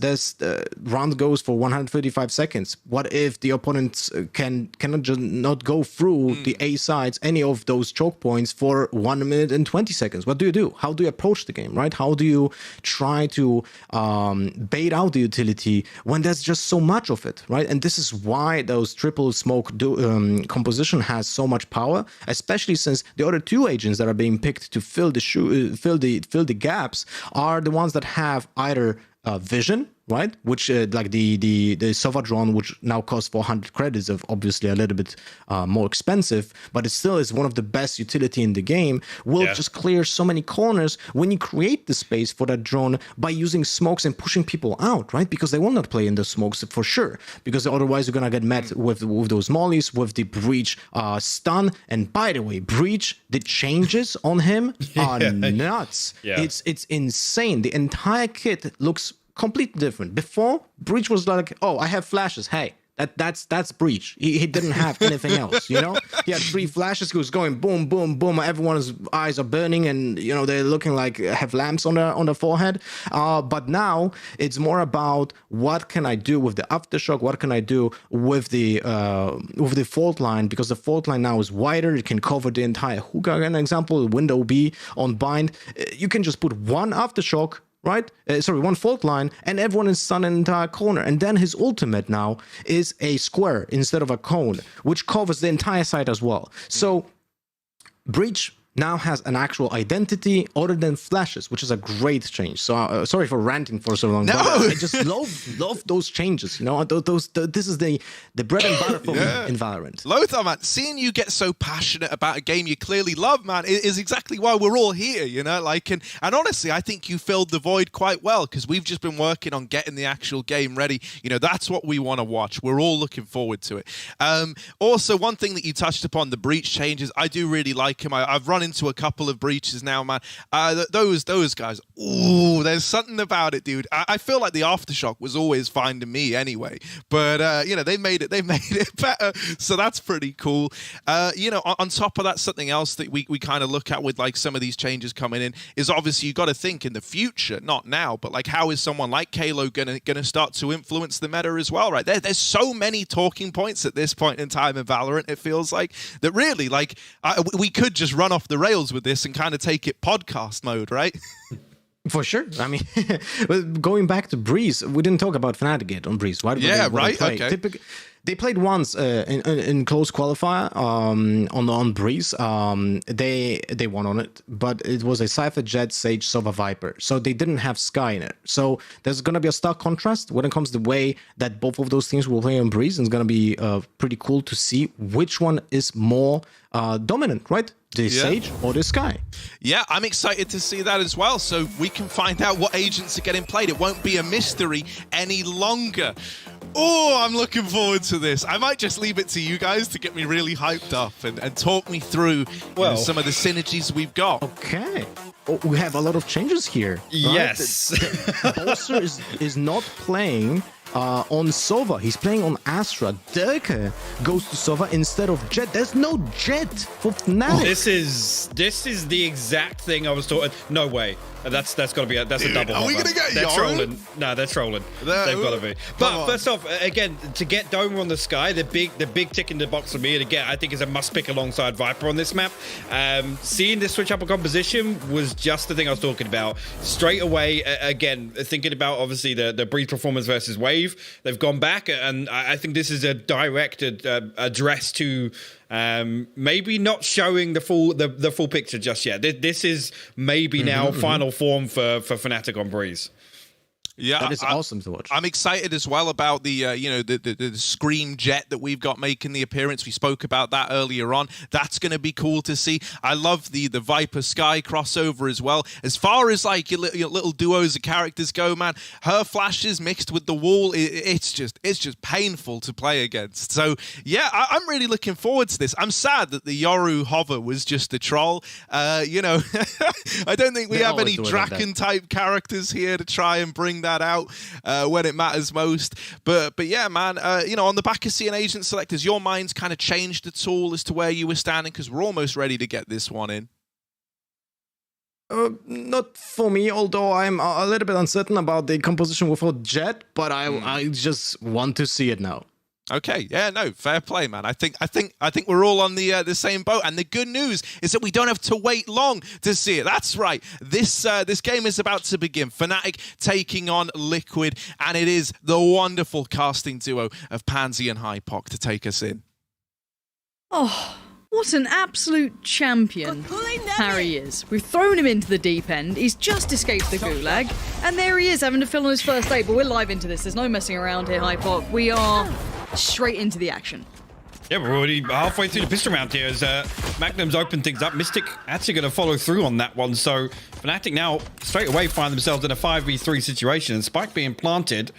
round goes for 135 seconds. What if the opponents cannot just not go through the A sides, any of those choke points for 1 minute and 20 seconds? What do you do? How do you approach the game, right? How do you try to bait out the utility when there's just so much of it, right? And this is why those triple smoke composition has so much power, especially since the other two agents that are being picked to fill the gaps are the ones that have either vision, right? Which like the Sova drone, which now costs 400 credits, of obviously a little bit more expensive, but it still is one of the best utility in the game, will just clear so many corners when you create the space for that drone by using smokes and pushing people out, right? Because they will not play in the smokes for sure, because otherwise you're gonna get met with those mollies, with the Breach stun. And by the way, Breach, the changes on him are nuts. It's insane. The entire kit looks completely different. Before, Breach was like, oh, I have flashes. Hey, that's Breach. He didn't have anything else, you know? He had 3 flashes. He was going boom, boom, boom. Everyone's eyes are burning, and they're looking like have lamps on their forehead. But now it's more about what can I do with the aftershock? What can I do with the fault line? Because the fault line now is wider. It can cover the entire hookah. An example, window B on bind. You can just put one aftershock, right? One fault line, and everyone is stunned in the entire corner. And then his ultimate now is a square instead of a cone, which covers the entire side as well. So Breach now has an actual identity other than flashes, which is a great change. So sorry for ranting for so long. No, but I just love those changes. This is the bread and butter for me in Valorant. Lothar, man, seeing you get so passionate about a game you clearly love, man, is exactly why we're all here. And honestly, I think you filled the void quite well, because we've just been working on getting the actual game ready. That's what we want to watch. We're all looking forward to it. Also, one thing that you touched upon, the Breach changes, I do really like him. I've run into a couple of breaches now, man. Those guys, ooh, there's something about it, dude. I feel like the Aftershock was always fine to me anyway, but you know, they made it better, so that's pretty cool. You know, on top of that, something else that we kind of look at with like some of these changes coming in is obviously you got to think in the future, not now, but like how is someone like Kalo gonna start to influence the meta as well, right? There's so many talking points at this point in time in Valorant, it feels like, that really, like, we could just run off the rails with this and kind of take it podcast mode, right? For sure. I mean, going back to Breeze, we didn't talk about FNATIC yet on Breeze. Right? Okay. They played once in close qualifier on Breeze. They won on it, but it was a Cypher, Jet, Sage, Sova, Viper. So they didn't have Sky in it. So there's going to be a stark contrast when it comes to the way that both of those teams will play on Breeze. And it's going to be pretty cool to see which one is more dominant, right? The Sage or the Sky. Yeah, I'm excited to see that as well, so we can find out what agents are getting played. It won't be a mystery any longer. Oh, I'm looking forward to this. I might just leave it to you guys to get me really hyped up and talk me through some of the synergies we've got. Okay. Oh, we have a lot of changes here. Right? Yes. Bolster is not playing on Sova. He's playing on Astra. Dirk goes to Sova instead of Jet. There's no Jet for FNATIC. This is the exact thing I was talking. No way. That's got to be a double. Are we gonna get They're Yoru? trolling. No, they're trolling. They've got to be. But first off, again, to get Doma on the Sky, the big tick in the box for me, and again, I think is a must pick alongside Viper on this map. Seeing this switch up of composition was just the thing I was talking about. Straight away, again, thinking about obviously the Breeze performance versus Wave, they've gone back, and I think this is a direct address to maybe not showing the full picture just yet. This is maybe now final form for FNATIC on Breeze. Yeah, that is awesome to watch. I'm excited as well about the the Scream Jet that we've got making the appearance. We spoke about that earlier on. That's going to be cool to see. I love the Viper Sky crossover as well. As far as like your little duos of characters go, man, her flashes mixed with the wall, it's just painful to play against. So yeah, I'm really looking forward to this. I'm sad that the Yoru hover was just a troll. You know, I don't think we have any Draken type characters here to try and bring that out when it matters most. But yeah, man, you know, on the back of seeing agent selectors, your mind's kind of changed at all as to where you were standing, because we're almost ready to get this one in. Not for me, although I'm a little bit uncertain about the composition without Jet, but I just want to see it now. Okay, yeah, no, fair play, man. I think we're all on the same boat, and the good news is that we don't have to wait long to see it. That's right. This game is about to begin. FNATIC taking on Liquid, and it is the wonderful casting duo of Pansy and Hypoc to take us in. Oh, what an absolute champion Harry is. We've thrown him into the deep end. He's just escaped the gulag, and there he is having to fill on his first day. But we're live into this. There's no messing around here, Hypoc. We are straight into the action. Yeah, we're already halfway through the pistol round here as Magnum's opened things up. Mystic actually going to follow through on that one. So FNATIC now straight away find themselves in a 5v3 situation, and Spike being planted.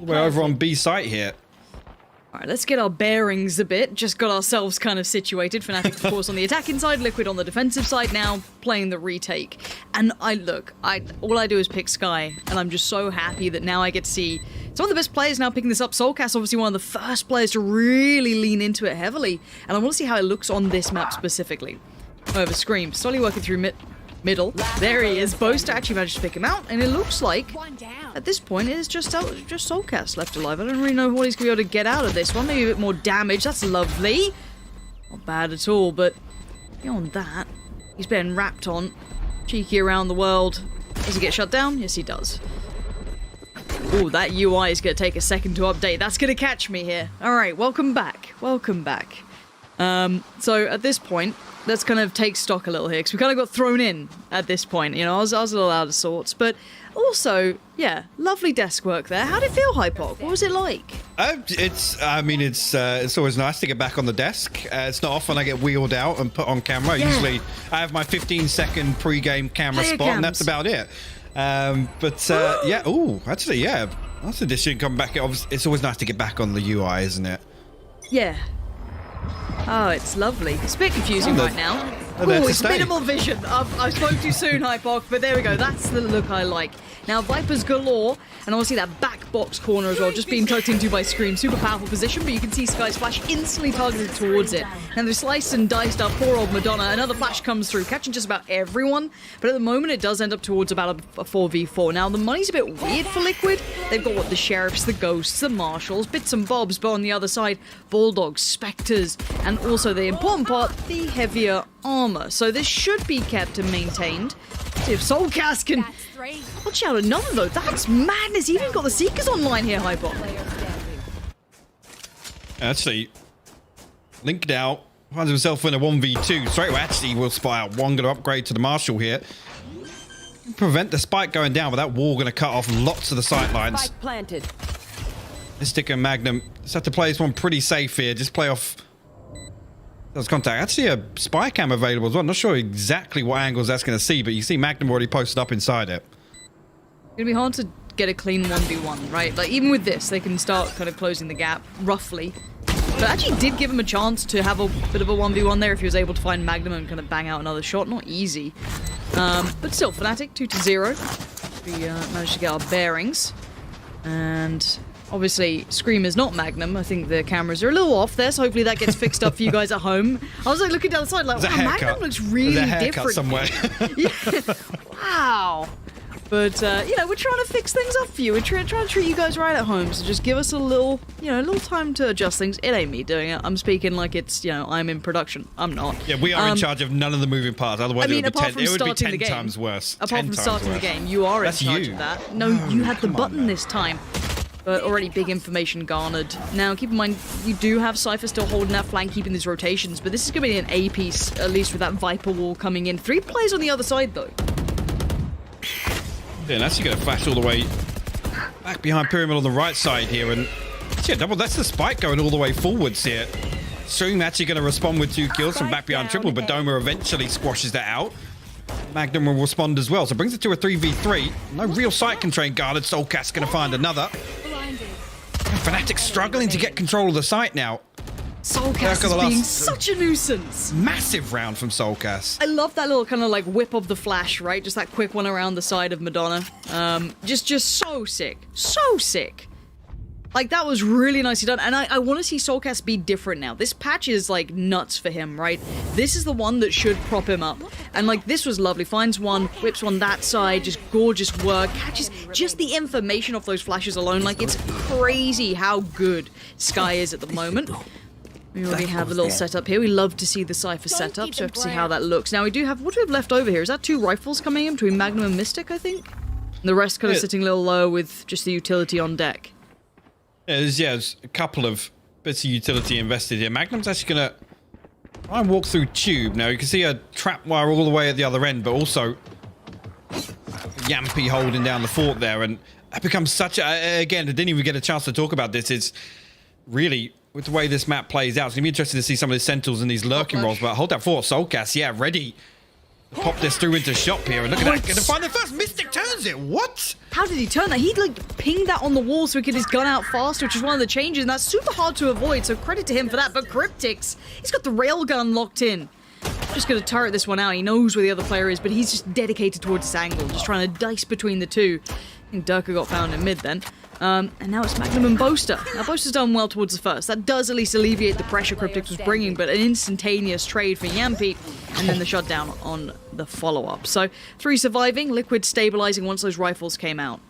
We're over on B site here. All right, let's get our bearings a bit. Just got ourselves kind of situated. FNATIC, of course, on the attacking side, Liquid on the defensive side now, playing the retake. And all I do is pick Sky, and I'm just so happy that now I get to see some of the best players now picking this up. Soulcast, obviously one of the first players to really lean into it heavily, and I want to see how it looks on this map specifically. Over Scream, slowly working through middle. There he is. Boast actually managed to pick him out, and it looks like at this point it is just Soulcast left alive. I don't really know what he's going to be able to get out of this one. Maybe a bit more damage. That's lovely. Not bad at all, but beyond that, he's been wrapped on. Cheeky around the world. Does he get shut down? Yes, he does. Oh, that UI is going to take a second to update. That's going to catch me here. All right, welcome back. Welcome back. So at this point, let's kind of take stock a little here, because we kind of got thrown in at this point. You know, I was a little out of sorts, but also, yeah, lovely desk work there. How did it feel, Hypoc? What was it like? It's always nice to get back on the desk. It's not often I get wheeled out and put on camera. Yeah. Usually I have my 15-second pre-game camera spot, and that's about it. Yeah, actually, yeah, that's an addition. Come back. It's always nice to get back on the UI, isn't it? Yeah. Oh, it's lovely. It's a bit confusing right now. They're there Oh, to it's stay. minimal vision. I spoke too soon, Hypoc, but there we go. That's the look I like. Now, Vipers galore, and obviously that back box corner as well, just being tucked into by Scream. Super powerful position, but you can see Sky's flash instantly targeted towards it. Now, they've sliced and diced up poor old Madonna. Another flash comes through, catching just about everyone, but at the moment it does end up towards about a 4v4. Now, the money's a bit weird for Liquid. They've got, what, the Sheriffs, the Ghosts, the Marshals, bits and bobs, but on the other side, Bulldogs, Spectres, and also the important part, the heavier armor. So this should be kept and maintained. See if Soulcast can watch out another though. That's madness. He even got the Seekers online here, Hyper. Actually, Link now finds himself in a 1v2. Straight away, actually, will spy out one. Going to upgrade to the Marshal here. Prevent the spike going down, but that wall going to cut off lots of the sight lines. Spike planted. Mystic and Magnum just have to play this one pretty safe here. Just play off those contact. Actually, a spy cam available as well. I'm not sure exactly what angles that's going to see, but you see Magnum already posted up inside it. It's going to be hard to get a clean 1v1, right? Like, even with this, they can start kind of closing the gap, roughly. But actually did give him a chance to have a bit of a 1v1 there if he was able to find Magnum and kind of bang out another shot. Not easy. But still, FNATIC 2-0. We managed to get our bearings. And obviously, Scream is not Magnum. I think the cameras are a little off there, so hopefully that gets fixed up for you guys at home. I was like looking down the side, like, wow, Magnum looks really different. Somewhere. Yeah. Wow. But, you know, we're trying to fix things up for you. We're trying to treat you guys right at home, so just give us a little, you know, a little time to adjust things. It ain't me doing it. I'm speaking like it's, you know, I'm in production. I'm not. Yeah, we are in charge of none of the moving parts. Otherwise, it would be 10 times worse. Apart from starting the game, you are in charge of that. No, you had the button this time. But already big information garnered. Now, keep in mind, we do have Cypher still holding that flank, keeping these rotations, but this is going to be an A piece, at least with that Viper wall coming in. 3 players on the other side, though. Yeah, and actually going to flash all the way back behind Pyramid on the right side here. And yeah, that's the spike going all the way forwards here. Stream actually going to respond with 2 kills from back behind Triple, but Doma eventually squashes that out. Magnum will respond as well, so brings it to a 3v3. No real sight constraint guarded. Soulcast going to find another. FNATIC struggling to get control of the site now. Soulcast is being such a nuisance. Massive round from Soulcast. I love that little kind of like whip of the flash, right? Just that quick one around the side of Madonna. Just so sick. So sick. Like, that was really nicely done. And I want to see Soulcast be different now. This patch is, like, nuts for him, right? This is the one that should prop him up. And, like, this was lovely. Finds one, whips one that side, just gorgeous work. Catches just the information off those flashes alone. Like, it's crazy how good Sky is at the moment. We already have a little setup here. We love to see the Cypher setup, so we have to see how that looks. Now, we do have... What do we have left over here? Is that 2 rifles coming in between Magnum and Mystic, I think? And the rest kind of sitting a little low with just the utility on deck. Yeah, there's a couple of bits of utility invested here. Magnum's actually going to try and walk through Tube. Now, you can see a trap wire all the way at the other end, but also Yampy holding down the fort there. And that becomes such a... Again, I didn't even get a chance to talk about this. It's really... With the way this map plays out, it's going to be interesting to see some of the Sentinels and these lurking rolls. But hold that fort, Soulcast, yeah, ready. Pop this through into shop here, and look at that. Going to find the first. Mystic turns it. What? How did he turn that? He like pinged that on the wall so he could his gun out faster, which is one of the changes, and that's super hard to avoid. So credit to him for that. But Cryptix, he's got the railgun locked in. Just going to turret this one out. He knows where the other player is, but he's just dedicated towards this angle, just trying to dice between the two. I think Durka got found in mid then. And now it's Magnum and Boaster. Now, Boaster's done well towards the first. That does at least alleviate the pressure Cryptix was bringing, but an instantaneous trade for Yampy, and then the shutdown on the follow-up. So, 3 surviving, Liquid stabilizing once those rifles came out.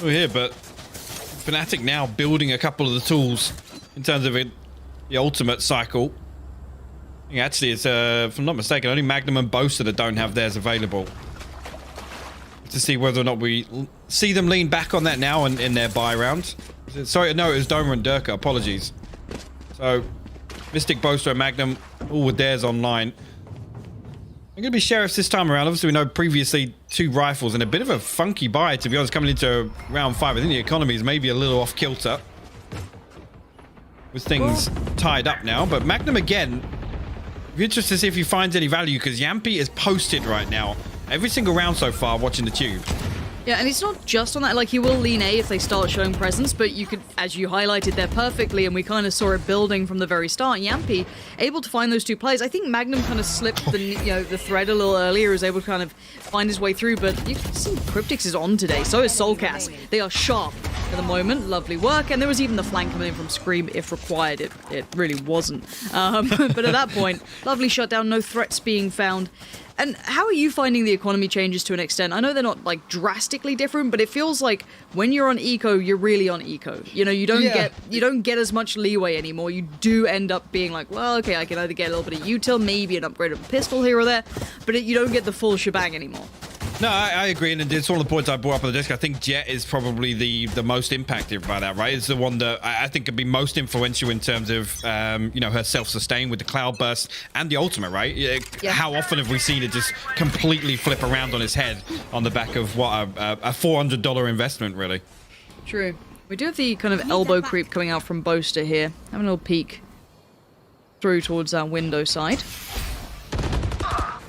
We're here, but FNATIC now building a couple of the tools in terms of the ultimate cycle. I think actually, it's, if I'm not mistaken, only Magnum and Boaster that don't have theirs available. To see whether or not we see them lean back on that now in their buy round. Sorry, no, it was Doma and Durka. Apologies. So, Mystic, Boaster, and Magnum, all with theirs online. I'm going to be Sheriffs this time around. Obviously, we know previously 2 rifles and a bit of a funky buy, to be honest, coming into round 5. I think the economy is maybe a little off kilter with things tied up now. But Magnum, again, be interested to see if he finds any value, because Yampy is posted right now. Every single round so far, watching the Tube. Yeah, and it's not just on that. Like, he will lean A if they start showing presence, but you could, as you highlighted there perfectly, and we kind of saw it building from the very start. Yampi able to find those two players. I think Magnum kind of slipped the thread a little earlier, was able to kind of find his way through. But you can see Cryptix is on today. So is Soulcast. They are sharp at the moment. Lovely work, and there was even the flank coming in from Scream if required. It really wasn't. But at that point, lovely shutdown. No threats being found. And how are you finding the economy changes to an extent? I know they're not like drastically different, but it feels like when you're on eco, you're really on eco. You know, you don't get as much leeway anymore. You do end up being like, well, okay, I can either get a little bit of util, maybe an upgrade of a pistol here or there, but you don't get the full shebang anymore. No, I agree, and it's one of the points I brought up on the desk. I think Jet is probably the most impacted by that, right? It's the one that I think could be most influential in terms of, her self-sustain with the cloud burst and the ultimate, right? Yeah. How often have we seen it just completely flip around on his head on the back of what a $400 investment, really? True. We do have the kind of elbow creep coming out from Boaster here. Having a little peek through towards our window side.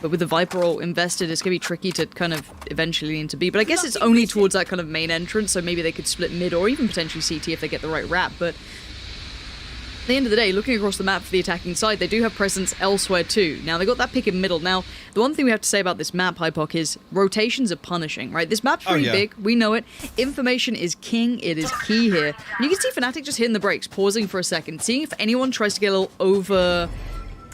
But with the Viper all invested, it's going to be tricky to kind of eventually lean to B. But I guess it's only towards that kind of main entrance, so maybe they could split mid or even potentially CT if they get the right wrap. But at the end of the day, looking across the map for the attacking side, they do have presence elsewhere too. Now, they got that pick in middle. Now, the one thing we have to say about this map, Hypoc, is rotations are punishing, right? This map's pretty big. We know it. Information is king. It is key here. And you can see FNATIC just hitting the brakes, pausing for a second, seeing if anyone tries to get a little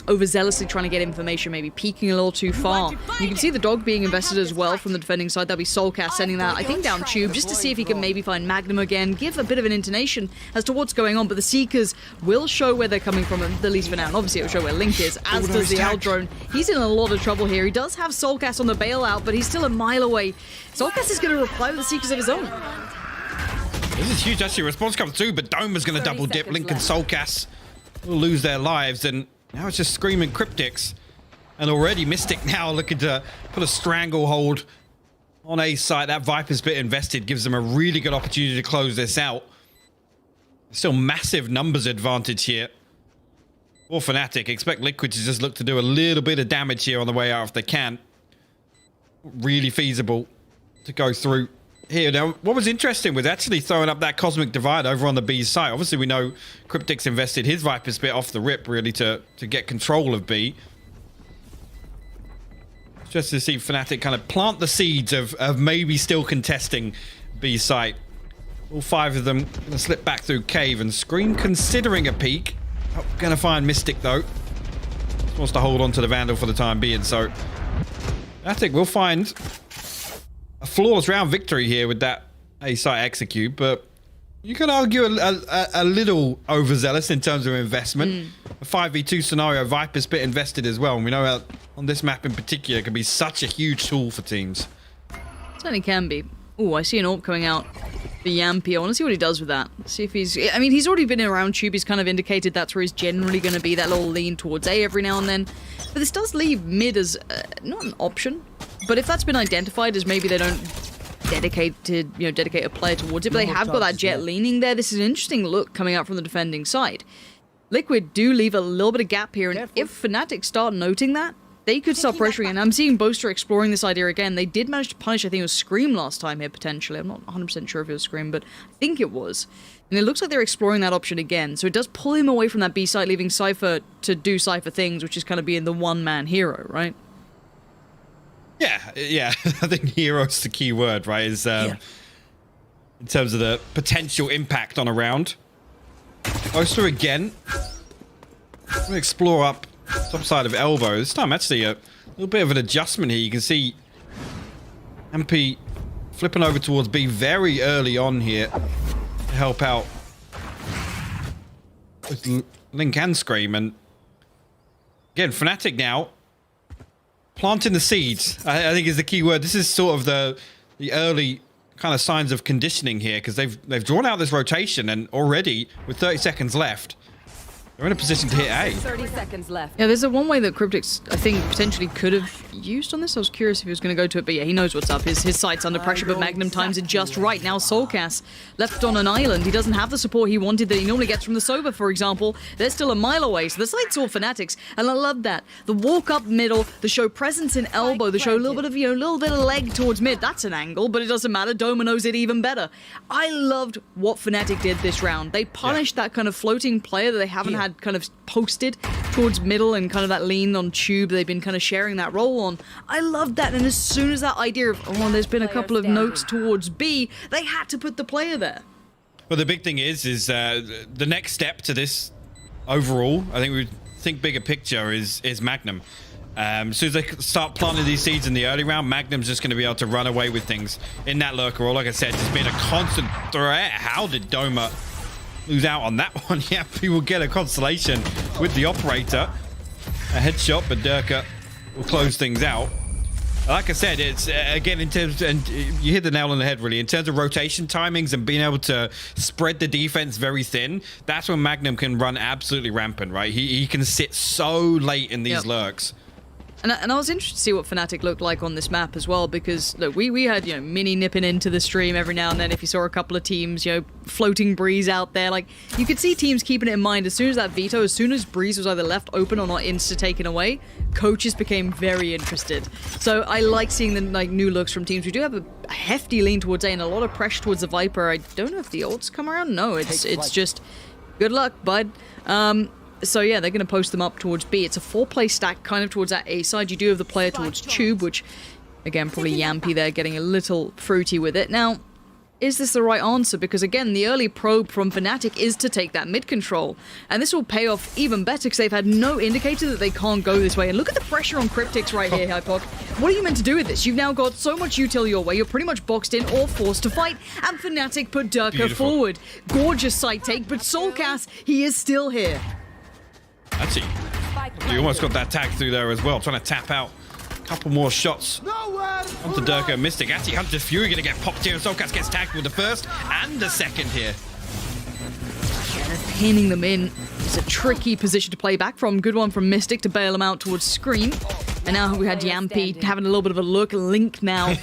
overzealously trying to get information, maybe peeking a little too far. You can see the dog being invested as well from the defending side. That'll be Soulcast sending that, I think, down tube, just to see if he can maybe find Magnum again, give a bit of an intonation as to what's going on, but the Seekers will show where they're coming from, at least for now, and obviously it'll show where Link is, as does the L drone. He's in a lot of trouble here. He does have Soulcast on the bailout, but he's still a mile away. Soulcast is going to reply with the Seekers of his own. This is huge, actually. Response comes through, but Dome is going to double dip. Link and Soulcast will lose their lives, and now it's just screaming Cryptix. And already Mystic now looking to put a stranglehold on A site. That Viper's bit invested gives them a really good opportunity to close this out. Still massive numbers advantage here. Or FNATIC. Expect Liquid to just look to do a little bit of damage here on the way out if they can. Really feasible to go through here. Now, what was interesting was actually throwing up that Cosmic Divide over on the B site. Obviously, we know Cryptix invested his Viper's bit off the rip, really, to get control of B. Just to see FNATIC kind of plant the seeds of maybe still contesting B site. All five of them going to slip back through cave, and Scream considering a peek. Oh, going to find Mystic, though. Just wants to hold on to the Vandal for the time being, so FNATIC will find a flawless round victory here with that A site execute, but you could argue a little overzealous in terms of investment. A 5v2 scenario, Viper's bit invested as well, and we know how on this map in particular it can be such a huge tool for teams. Certainly can be. Oh, I see an AWP coming out for Yampi. I want to see what he does with that. See if he's... I mean, he's already been around tube. He's kind of indicated that's where he's generally going to be, that little lean towards A every now and then. But this does leave mid as not an option. But if that's been identified as maybe they don't dedicate a player towards it, but they have got that Jet leaning there, this is an interesting look coming out from the defending side. Liquid do leave a little bit of gap here, and if FNATIC start noting that, they could start pressuring, and I'm seeing Boaster exploring this idea again. They did manage to punish, I think it was Scream last time here, potentially. I'm not 100% sure if it was Scream, but I think it was. And it looks like they're exploring that option again, so it does pull him away from that B site, leaving Cypher to do Cypher things, which is kind of being the one-man hero, right? Yeah. I think hero's the key word, right? Is in terms of the potential impact on a round. Boaster again. We'll explore up top side of elbow. This time actually a little bit of an adjustment here. You can see MP flipping over towards B very early on here to help out with Link and Scream. And again, FNATIC now planting the seeds, I think is the key word. This is sort of the early kind of signs of conditioning here, because they've drawn out this rotation, and already with 30 seconds left, They're in a position to hit A. 30 seconds left. Yeah, there's a one way that Cryptic's, I think, potentially could have used on this. I was curious if he was going to go to it, but yeah, he knows what's up. His sight's under pressure, but Magnum times it just right. Now Soulcast left on an island. He doesn't have the support he wanted that he normally gets from the Sober, for example. They're still a mile away, so the sight's all Fanatics, and I love that. The walk up middle, the show presence in elbow, the show a little bit of, a little bit of leg towards mid. That's an angle, but it doesn't matter. Doma knows it even better. I loved what Fnatic did this round. They punished that kind of floating player that they haven't had kind of posted towards middle and kind of that lean on tube they've been kind of sharing that role on. I loved that, and as soon as that idea of, oh, there's been a couple of notes towards B, they had to put the player there. Well, the big thing is the next step to this overall, I think we think bigger picture is Magnum. As soon as they start planting these seeds in the early round, Magnum's just going to be able to run away with things in that lurker. Or like I said, just being a constant threat. How did Doma lose out on that one? Yeah, he will get a consolation with the operator. A headshot, but Durka will close things out. Like I said, it's again in terms, and you hit the nail on the head really, in terms of rotation timings and being able to spread the defense very thin. That's when Magnum can run absolutely rampant, right? He can sit so late in these lurks. And I was interested to see what Fnatic looked like on this map as well, because look, we had, Mini nipping into the stream every now and then. If you saw a couple of teams, floating Breeze out there, like you could see teams keeping it in mind. As soon as that veto, as soon as Breeze was either left open or not insta taken away, coaches became very interested. So I like seeing the new looks from teams. We do have a hefty lean towards A and a lot of pressure towards the Viper. I don't know if the ults come around. No, it's just good luck, bud. So yeah, they're going to post them up towards B. It's a 4-play stack kind of towards that A side. You do have the player towards Tube, which, again, probably Yampy there getting a little fruity with it. Now, is this the right answer? Because again, the early probe from Fnatic is to take that mid control. And this will pay off even better because they've had no indicator that they can't go this way. And look at the pressure on Cryptics right here, Hypok. What are you meant to do with this? You've now got so much util your way. You're pretty much boxed in or forced to fight. And Fnatic put Durka forward. Gorgeous side take, but Soulcast, he is still here. Actually, you almost got that tag through there as well, trying to tap out a couple more shots onto Durka and Mystic. Actually, Hunter's Fury going to get popped here, and Soulcast gets tagged with the first and the second here. And they're pinning them in. It's a tricky position to play back from. Good one from Mystic to bail them out towards Scream. And now we had Yampy having a little bit of a look. Link now,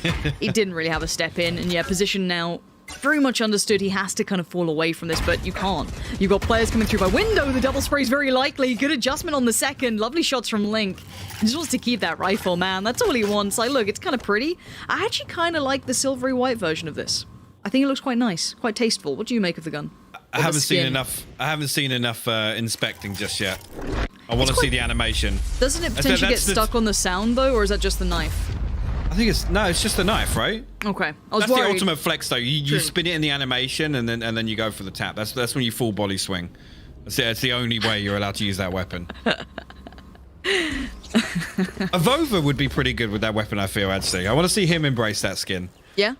he didn't really have a step in. And yeah, position now very much understood. He has to kind of fall away from this, but you can't. You've got players coming through by window. The double spray is very likely. Good adjustment on the second. Lovely shots from Link. He just wants to keep that rifle, man. That's all he wants. Like, look, it's kind of pretty. I actually kind of like the silvery white version of this. I think it looks quite nice, quite tasteful. What do you make of the gun? I haven't seen enough inspecting just yet. I want to see the animation. Doesn't it potentially get stuck on the sound though, or is that just the knife? I think it's just a knife, right? Okay, I was that's worried. The ultimate flex, though. You spin it in the animation, and then you go for the tap. That's when you full body swing. That's the only way you're allowed to use that weapon. A Vova would be pretty good with that weapon, I feel. Actually, I want to see him embrace that skin. Yeah.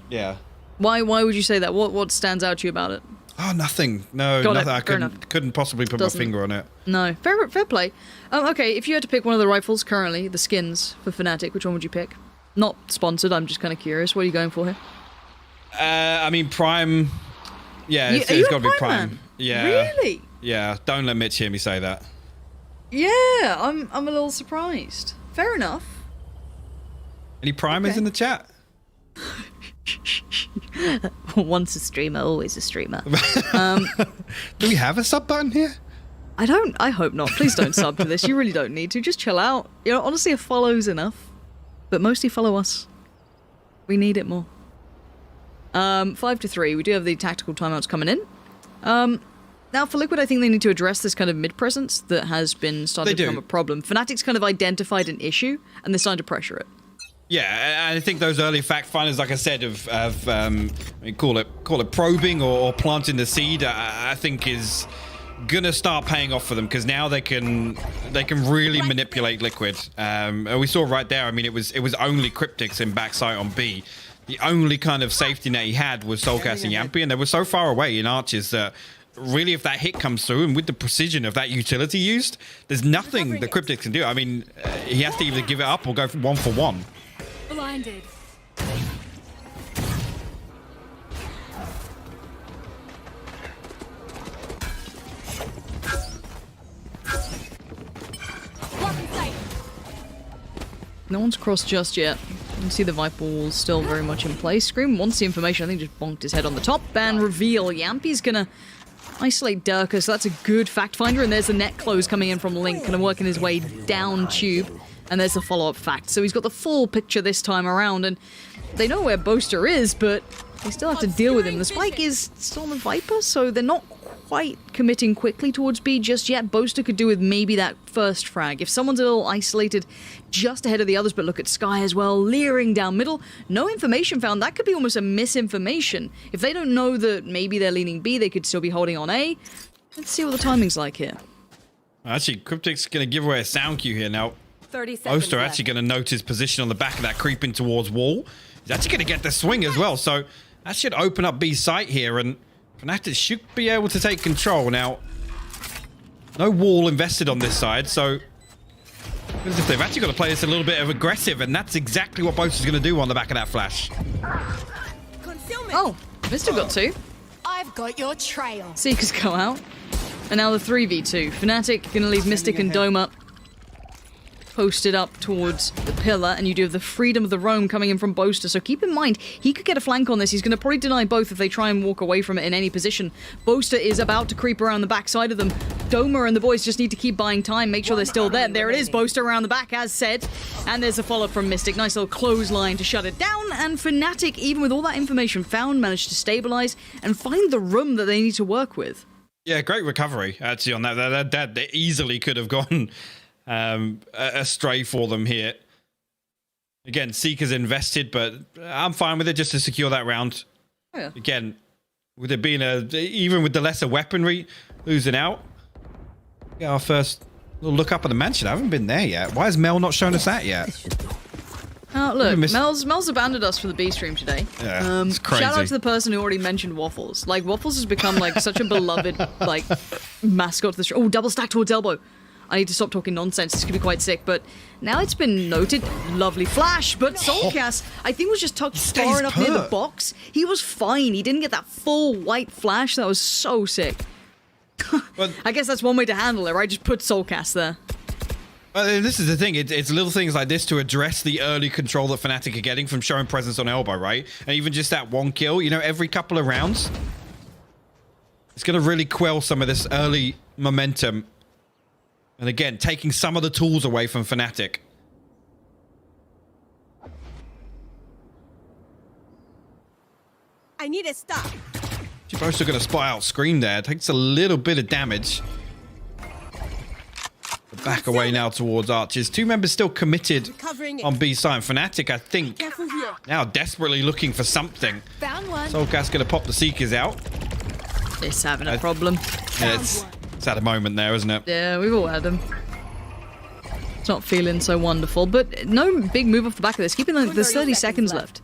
Yeah. Why would you say that? What stands out to you about it? Oh, nothing. No, nothing. I couldn't possibly put my finger on it. No, fair play. Okay, if you had to pick one of the rifles currently, the skins for Fnatic, which one would you pick? Not sponsored. I'm just kind of curious. What are you going for here? I mean, Prime. Yeah, it's got to be Prime. Man? Yeah. Really? Yeah. Don't let Mitch hear me say that. Yeah, I'm a little surprised. Fair enough. Any Primers in the chat? Once a streamer, always a streamer. Do we have a sub button here? I hope not. Please don't sub to this. You really don't need to. Just chill out. Honestly, a follow's enough. But mostly follow us. We need it more. 5-3. We do have the tactical timeouts coming in. Now, for Liquid, I think they need to address this kind of mid-presence that has been starting to become a problem. Fnatic's kind of identified an issue, and they're starting to pressure it. Yeah, and I think those early fact finders, like I said, of call it probing or planting the seed, I think is gonna start paying off for them, because now they can really manipulate Liquid. And we saw right there. I mean, it was only Cryptics in backside on B. The only kind of safety net he had was Soulcast and Yampy, and they were so far away in arches that really, if that hit comes through, and with the precision of that utility used, there's nothing the Cryptics can do. I mean, he has to either give it up or go for 1-for-1. Blinded. No one's crossed just yet. You can see the Viper wall still very much in place. Scream wants the information. I think just bonked his head on the top. Ban reveal. Yampy's gonna isolate Durka, so that's a good fact finder. And there's the net close coming in from Link, kind of working his way down tube. And there's the follow-up fact. So he's got the full picture this time around, and they know where Boaster is, but they still have to deal with him. The spike is still on the Viper, so they're not quite committing quickly towards B just yet. Boaster could do with maybe that first frag. If someone's a little isolated just ahead of the others, but look at Sky as well, leering down middle. No information found. That could be almost a misinformation. If they don't know that maybe they're leaning B, they could still be holding on A. Let's see what the timing's like here. Actually, Cryptic's going to give away a sound cue here now. 30 seconds Boaster left. actually going to note his position on the back of that creeping towards wall. He's actually going to get the swing as well, so that should open up B's site here, and FNATIC should be able to take control. Now, no wall invested on this side, so as if they've actually got to play this a little bit of aggressive, and that's exactly what Boaster's going to do on the back of that flash. Oh, Mister got 2. I've got your trail. Seekers go out. And now the 3v2. FNATIC going to leave Mystic and Dome up. Posted up towards the pillar, and you do have the freedom of the roam coming in from Boaster, so keep in mind he could get a flank on this. He's going to probably deny both if they try and walk away from it in any position. Boaster is about to creep around the backside of them. Domer and the boys just need to keep buying time, make sure they're still there. There it is, Boaster around the back as said, and there's a follow-up from Mystic. Nice little clothesline to shut it down, and FNATIC, even with all that information found, managed to stabilize and find the room that they need to work with. Yeah, great recovery actually on that. That easily could have gone astray for them here. Again, Seeker's invested, but I'm fine with it just to secure that round. Yeah. Again, with it being even with the lesser weaponry losing out. Yeah, our first little look up at the mansion. I haven't been there yet. Why has Mel not shown us that yet? Oh, look, Mel's abandoned us for the B stream today. Yeah, it's crazy. Shout out to the person who already mentioned Waffles. Like, Waffles has become, like, such a beloved, like, mascot to the stream. Oh, double stack towards elbow. I need to stop talking nonsense. This could be quite sick, but now it's been noted. Lovely flash, but Soulcast, I think, was just tucked far enough near the box. He was fine. He didn't get that full white flash. That was so sick. I guess that's one way to handle it, right? Just put Soulcast there. This is the thing. It's little things like this to address the early control that FNATIC are getting from showing presence on elbow, right? And even just that one kill, you know, every couple of rounds. It's going to really quell some of this early momentum. And again, taking some of the tools away from FNATIC. I need a stop. You're both still going to spy out Scream there. Takes a little bit of damage. Back away now towards Archers. 2 members still committed on B side. FNATIC, I think, now desperately looking for something. Found one. Soulcast going to pop the Seekers out. It's having a problem. Yeah, it's at a moment there, isn't it? Yeah, we've all had them. It's not feeling so wonderful, but no big move off the back of this. Keeping there's 30 seconds left.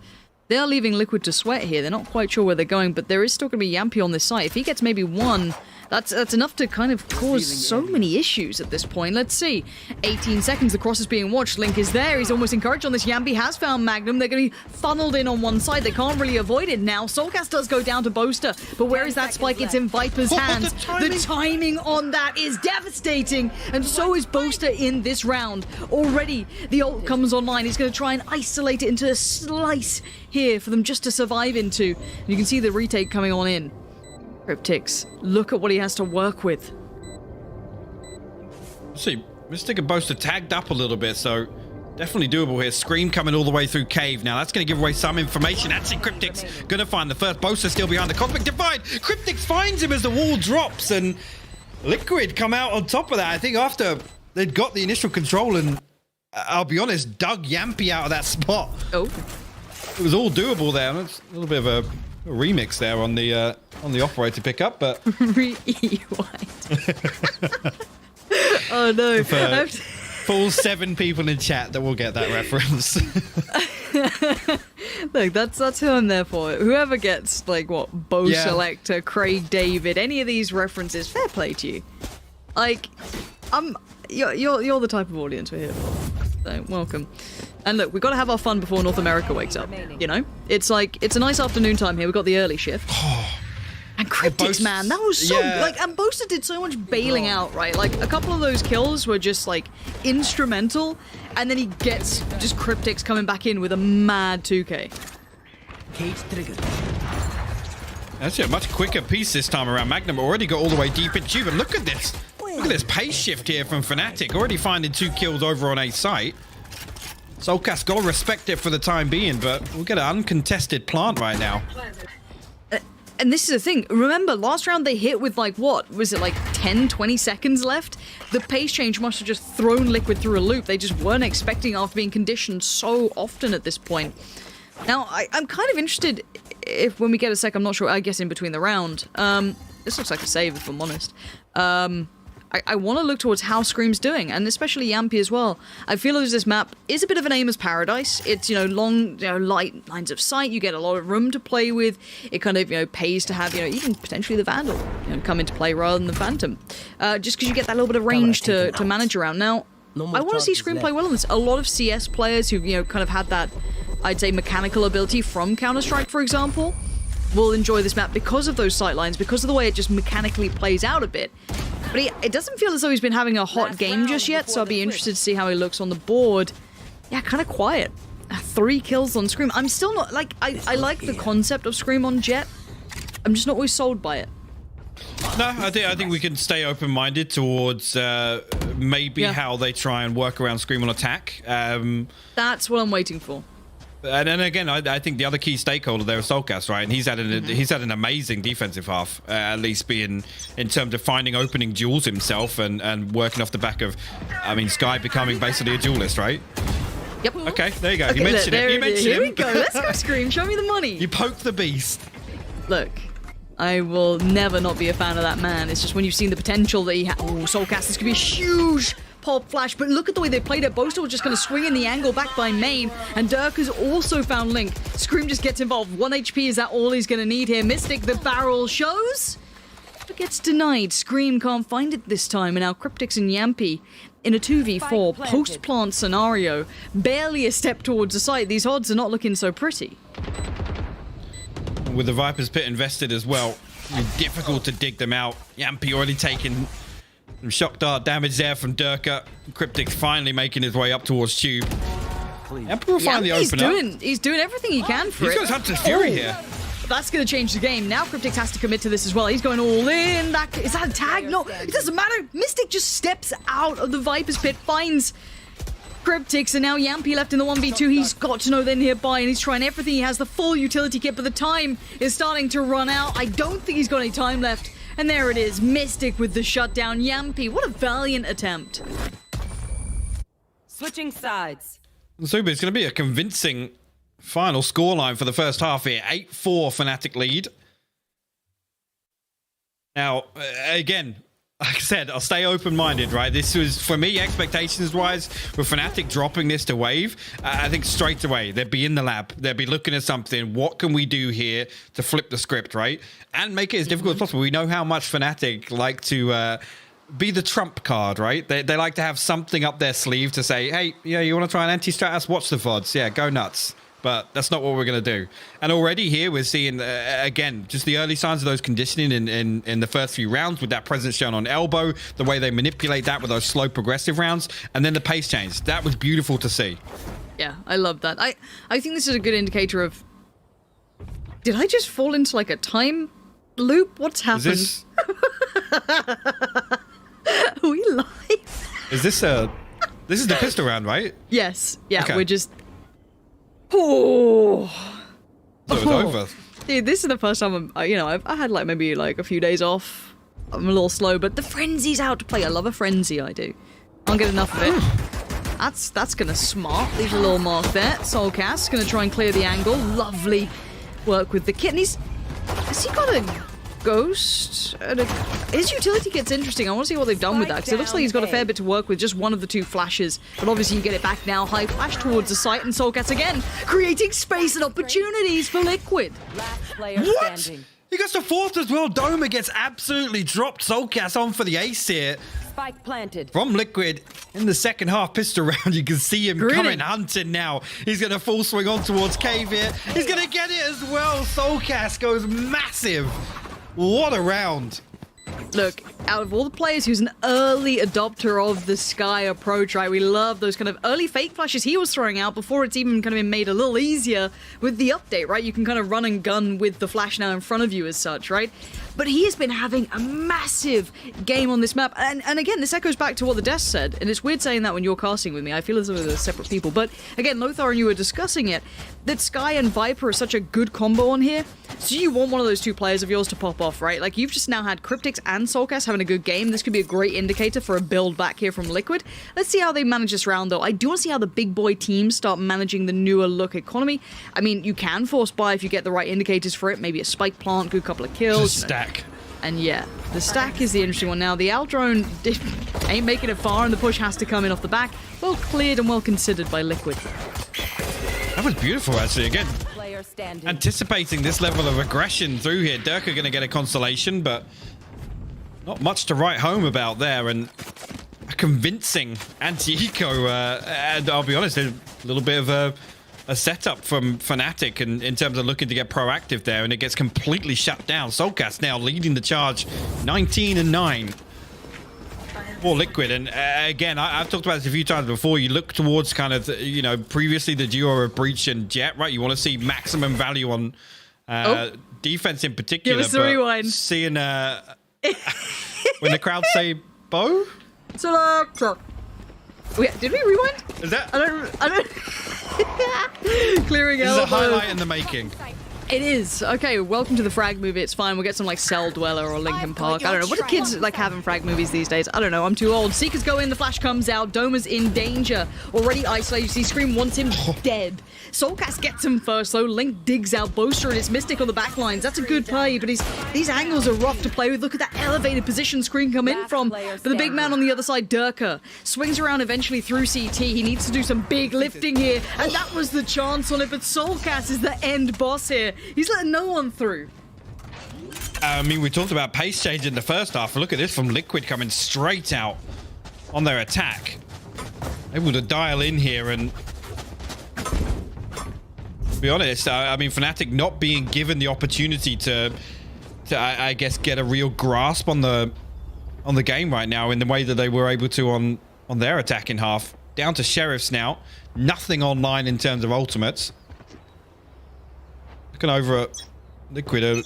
They are leaving Liquid to sweat here. They're not quite sure where they're going, but there is still going to be Yampy on this site. If he gets maybe one, that's enough to kind of cause so many issues at this point. Let's see. 18 seconds, the cross is being watched. Link is there. He's almost encouraged on this. Yampy has found Magnum. They're going to be funneled in on one side. They can't really avoid it now. Soulcast does go down to Boaster, but where is that spike? It's in Viper's hands. The timing on that is devastating, and so is Boaster in this round. Already, the ult comes online. He's going to try and isolate it into a slice here for them just to survive into. And you can see the retake coming on in. Cryptics, look at what he has to work with. See, Mystic and Boaster tagged up a little bit, so definitely doable here. Scream coming all the way through Cave. Now that's going to give away some information. Actually, Cryptics going to find the first. Boaster still behind the Cosmic Divide. Cryptics finds him as the wall drops, and Liquid come out on top of that. I think after they'd got the initial control and, I'll be honest, dug Yampy out of that spot. Oh. It was all doable there. That's a little bit of a remix there on the operator pickup, but oh no! Full 7 people in chat that will get that reference. Look, that's who I'm there for. Whoever gets like what Bo Selector, Craig David, any of these references, fair play to you. Like, you're the type of audience we're here for. So welcome. And look, we've got to have our fun before North America wakes up, you know? It's like, it's a nice afternoon time here. We've got the early shift. And Cryptics, man, that was so like, and Boaster did so much bailing out, right? Like a couple of those kills were just like instrumental, and then he gets just Cryptics coming back in with a mad 2K. That's a much quicker piece this time around. Magnum already got all the way deep in tube, and look at this. Look at this pace shift here from FNATIC. Already finding 2 kills over on A site. Soulcast got to respect it for the time being, but we'll get an uncontested plant right now. And this is the thing. Remember, last round they hit with like, what? Was it like 10, 20 seconds left? The pace change must have just thrown Liquid through a loop. They just weren't expecting after being conditioned so often at this point. Now, I'm kind of interested if when we get a sec, I'm not sure, I guess in between the round. This looks like a save, if I'm honest. I want to look towards how Scream's doing, and especially Yampy as well. I feel as this map is a bit of an aim as paradise. It's, long, light lines of sight. You get a lot of room to play with. It kind of, pays to have, even potentially the Vandal, come into play rather than the Phantom. Just because you get that little bit of range to manage around. Now, I want to see Scream play well on this. A lot of CS players who, kind of had that, I'd say, mechanical ability from Counter-Strike, for example, will enjoy this map because of those sight lines, because of the way it just mechanically plays out a bit. But it doesn't feel as though he's been having a hot game just yet, so I'll be interested to see how he looks on the board. Yeah, kind of quiet. 3 kills on Scream. I'm still not, like, I like the concept of Scream on Jet. I'm just not always sold by it. No, I think we can stay open-minded towards maybe how they try and work around Scream on attack. That's what I'm waiting for. And then again, I think the other key stakeholder there is Soulcast, right? And he's had an amazing defensive half, at least being in terms of finding opening duels himself and working off the back of, Sky becoming basically a duelist, right? Yep. Okay, there you go. Okay, You mentioned it. You mentioned Here him. we go. Let's go, Scream. Show me the money. You poked the beast. Look, I will never not be a fan of that man. It's just when you've seen the potential that he has. Oh, Soulcast, this could be a huge pop flash, but look at the way they played it. Boaster was just going to swing in the angle back by main, and Dirk has also found Link. Scream just gets involved. 1 HP, is that all he's going to need here? Mystic, the barrel shows, but gets denied. Scream can't find it this time, and now Cryptics and Yampy in a 2v4 post-plant scenario. Barely a step towards the site. These odds are not looking so pretty. With the Viper's Pit invested as well, difficult to dig them out. Yampy already taken some shock dart damage there from Durka. Cryptic's finally making his way up towards Tube. Yampy will find the opener. He's doing everything he can for it. He's got Hunter's Fury here. That's going to change the game. Now Cryptics has to commit to this as well. He's going all in. Is that a tag? No, it doesn't matter. Mystic just steps out of the Viper's Pit, finds Cryptics, and now Yampy left in the 1v2. He's got to know they're nearby, and he's trying everything. He has the full utility kit, but the time is starting to run out. I don't think he's got any time left. And there it is, Mystic with the shutdown. Yampy, what a valiant attempt. Switching sides. So it's going to be a convincing final scoreline for the first half here. 8-4 FNATIC lead. Now, again, like I said, I'll stay open-minded, right? This was, for me, expectations-wise, with FNATIC dropping this to Wave, I think straight away, they'd be in the lab. They'd be looking at something. What can we do here to flip the script, right? And make it as difficult as possible. We know how much FNATIC like to be the trump card, right? They like to have something up their sleeve to say, hey, yeah, you want to try an anti-stratus? Watch the VODs. Yeah, go nuts. But that's not what we're going to do. And already here we're seeing, again, just the early signs of those conditioning in the first few rounds with that presence shown on elbow, the way they manipulate that with those slow progressive rounds, and then the pace change. That was beautiful to see. Yeah, I love that. I think this is a good indicator of... Did I just fall into like a time loop? What's happened? Is Are we live? Is this this is the pistol round, right? Yes. Yeah, okay. We're just... Oh, so it's over. Dude, this is the first time I had like maybe like a few days off. I'm a little slow, but the frenzy's out to play. I love a frenzy. I do. I don't get enough of it. That's gonna smart. Leave a little mark there. Soulcast gonna try and clear the angle. Lovely work with the kit. And has he got a ghost? His utility kit's interesting. I want to see what they've done with that, because it looks like he's got a fair bit to work with. Just one of the 2 flashes, but obviously you get it back now. High flash towards the site, and Soulcast again creating space and opportunities for Liquid. What? He gets the 4th as well. Doma gets absolutely dropped. Soulcast on for the ace here. Spike planted. From Liquid in the second half pistol round, you can see him coming hunting now. He's going to full swing on towards Cave here. He's going to get it as well. Soulcast goes massive What a round. Look, out of all the players who's an early adopter of the Sky approach, right? We love those kind of early fake flashes he was throwing out before it's even kind of been made a little easier with the update, right? You can kind of run and gun with the flash now in front of you as such, right? But he has been having a massive game on this map. And again, this echoes back to what the desk said. And it's weird saying that when you're casting with me. I feel as though they're separate people. But again, Lothar and you were discussing it, that Sky and Viper are such a good combo on here. So you want one of those two players of yours to pop off, right? Like, you've just now had Cryptix and Soulcast having a good game. This could be a great indicator for a build back here from Liquid. Let's see how they manage this round, though. I do want to see how the big boy teams start managing the newer look economy. I mean, you can force buy if you get the right indicators for it. Maybe a spike plant, good couple of kills. Stack. And yeah, the stack is the interesting one now. The Alt drone ain't making it far, and the push has to come in off the back. Well cleared and well considered by Liquid. That was beautiful, actually. Again, Player standing. anticipating this level of aggression through here. Durka going to get a consolation, but not much to write home about there. And a convincing anti-eco. And I'll be honest, a little bit of a setup from FNATIC in terms of looking to get proactive there, and it gets completely shut down. Soulcast now leading the charge 19-9 for Liquid. And again, I've talked about this a few times before. You look towards kind of, you know, previously the duo of Breach and Jet, right? You want to see maximum value on defense in particular. Give us the rewind. Seeing when the crowd say Bo? Selector. Wait, did we rewind? Is that? I don't. Clearing This elbow. is a highlight in the making. It is. Okay, welcome to the frag movie. It's fine. We'll get some like Cell Dweller or Linkin Park. I don't know. What do kids like having frag movies these days? I don't know. I'm too old. Seekers go in. The flash comes out. Doma's in danger. Already isolated. You see Scream wants him dead. Soulcast gets him first though. Link digs out Boaster and it's Mystic on the back lines. That's a good play, but these angles are rough to play with. Look at that elevated position Scream come in from. But the big man on the other side, Durka, swings around eventually through CT. He needs to do some big lifting here, and that was the chance on it. But Soulcast is the end boss here. He's letting no one through. I mean, we talked about pace change in the first half. Look at this from Liquid coming straight out on their attack. Able to dial in here and... to be honest, I mean, FNATIC not being given the opportunity to I guess, get a real grasp on the game right now in the way that they were able to on their attacking half. Down to Sheriffs now. Nothing online in terms of ultimates. Looking over at Liquid,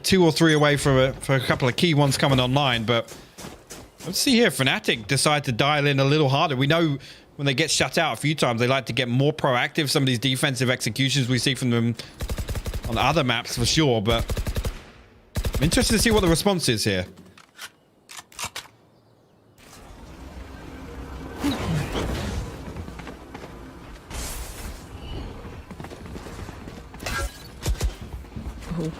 2 or 3 away for a couple of key ones coming online, but let's see here. FNATIC decide to dial in a little harder. We know when they get shut out a few times, they like to get more proactive. Some of these defensive executions we see from them on other maps for sure, but I'm interested to see what the response is here. Oh.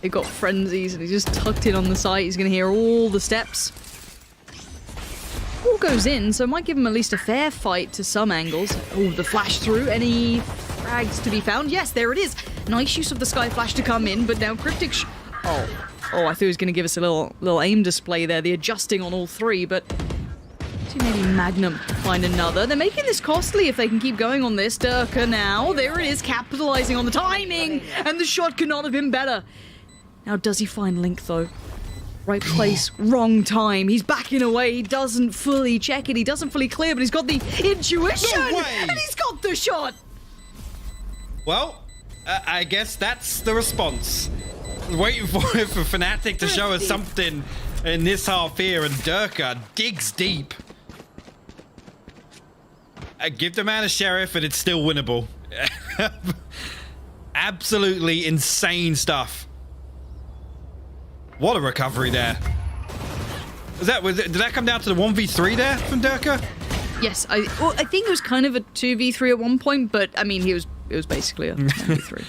He got frenzies and he just tucked in on the site. He's going to hear all the steps. All goes in, so it might give him at least a fair fight to some angles. Oh, the flash through. Any frags to be found? Yes, there it is. Nice use of the Sky Flash to come in, but now Cryptic... Oh, I thought he was going to give us a little aim display there. The adjusting on all 3, but... maybe Magnum to find another. They're making this costly if they can keep going on this. Durka now. There it is, capitalizing on the timing. And the shot could not have been better. Now, does he find Link, though? Right place, wrong time. He's backing away. He doesn't fully check it. He doesn't fully clear, but he's got the intuition. No way. And he's got the shot. Well, I guess that's the response. Waiting for FNATIC to show us something in this half here, and Durka digs deep. Give the man a Sheriff and it's still winnable. Absolutely insane stuff. What a recovery there. Did that come down to the 1v3 there from Durka? Yes, I think it was kind of a 2v3 at one point, but I mean, it was basically a 1v3.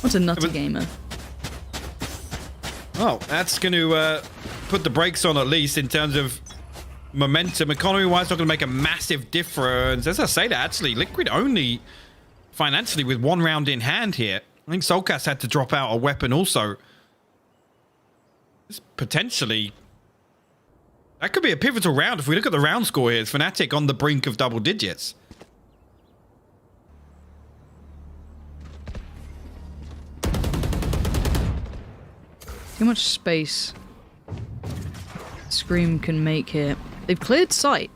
What a nutty gamer. Oh, that's going to put the brakes on at least in terms of momentum. Economy-wise, not going to make a massive difference. As I say that, actually, Liquid only financially with 1 round in hand here. I think Soulcast had to drop out a weapon also. This potentially... that could be a pivotal round. If we look at the round score here, it's FNATIC on the brink of double digits. how much space Scream can make here. They've cleared sight.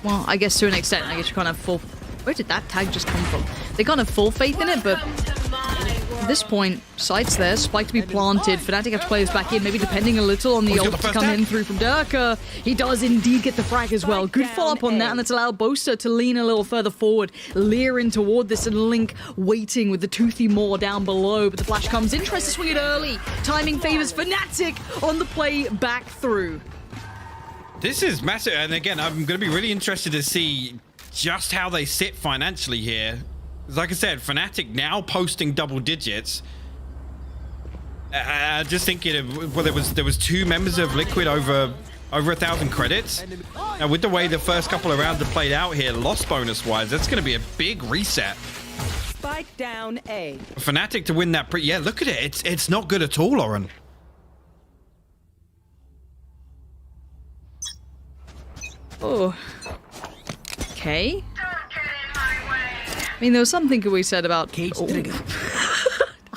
Well, I guess to an extent. I guess you can't have full... Where did that tag just come from? They can't have full faith in it, but at this point, sight's there, spike to be planted. FNATIC have to play this back in, maybe depending a little on the ult to come in through from Durka. He does indeed get the frag as well. Good follow-up on that, and that's allowed Boaster to lean a little further forward, leering toward this, and Link waiting with the toothy maw down below, but the flash comes in, tries to swing it early. Timing favors FNATIC on the play back through. This is massive, and again, I'm going to be really interested to see just how they sit financially here. Like I said, FNATIC now posting double digits. Just thinking of, well, there was 2 members of Liquid over 1,000 credits. Now, with the way the first couple of rounds have played out here, loss bonus wise, that's going to be a big reset. Spike down A. FNATIC to win that. Yeah, look at it. It's not good at all, Lauren. Oh. Okay. I mean, there was something we said about...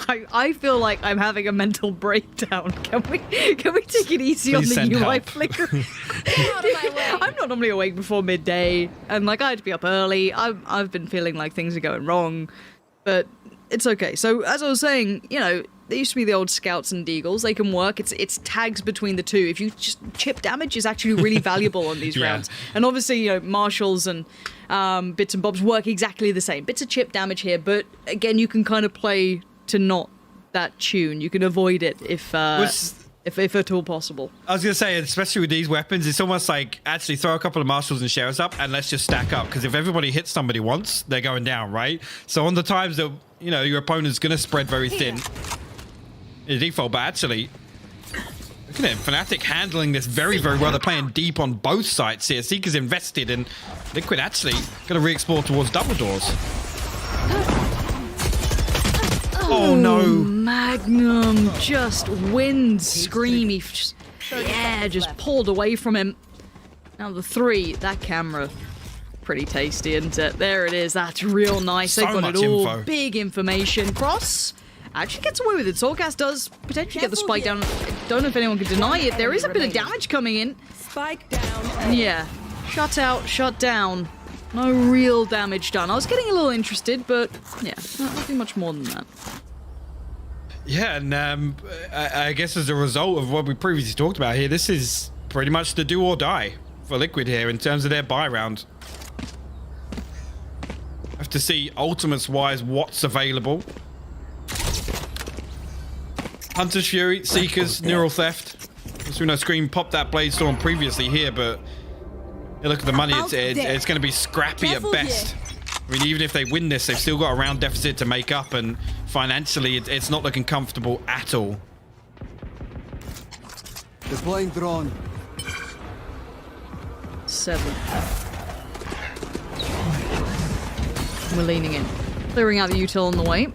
I feel like I'm having a mental breakdown. Can we take it easy Please on the UI help. flicker? I'm not normally awake before midday, and like I had to be up early. I've been feeling like things are going wrong, but it's okay. So as I was saying, you know, there used to be the old Scouts and Deagles. They can work. It's tags between the two. If you just chip damage is actually really valuable on these rounds. And obviously, you know, Marshals and Bits and Bobs work exactly the same. Bits of chip damage here, but again, you can kind of play to not that tune. You can avoid it if at all possible. I was going to say, especially with these weapons, it's almost like actually throw a couple of Marshals and Sheriffs up and let's just stack up. Because if everybody hits somebody once, they're going down, right? So on the times that, you know, your opponent's going to spread very thin, the default, but actually, look at it, FNATIC handling this very, very well. They're playing deep on both sides here. Seeker's invested, and Liquid actually going to re-explore towards double doors. Oh no! Magnum just wins Scream. He just pulled away from him. Now the 3, that camera, pretty tasty, isn't it? There it is. That's real nice. So They've got much it all. info. Big information. Cross actually gets away with it. Soulcast does potentially get the spike down. Don't know if anyone can deny it. There is a bit of damage coming in. Spike down. Yeah. Shut out, shut down. No real damage done. I was getting a little interested, but yeah, nothing much more than that. Yeah, and I guess as a result of what we previously talked about here, this is pretty much the do or die for Liquid here in terms of their buy round. Have to see ultimates-wise what's available. Hunter's Fury, Seekers, Neural Theft. As we know, Scream popped that Bladestorm previously here, but you look at the money, it's going to be scrappy at best. I mean, even if they win this, they've still got a round deficit to make up, and financially, it's not looking comfortable at all. Deploying drone. 7. We're leaning in. Clearing out the util on the way.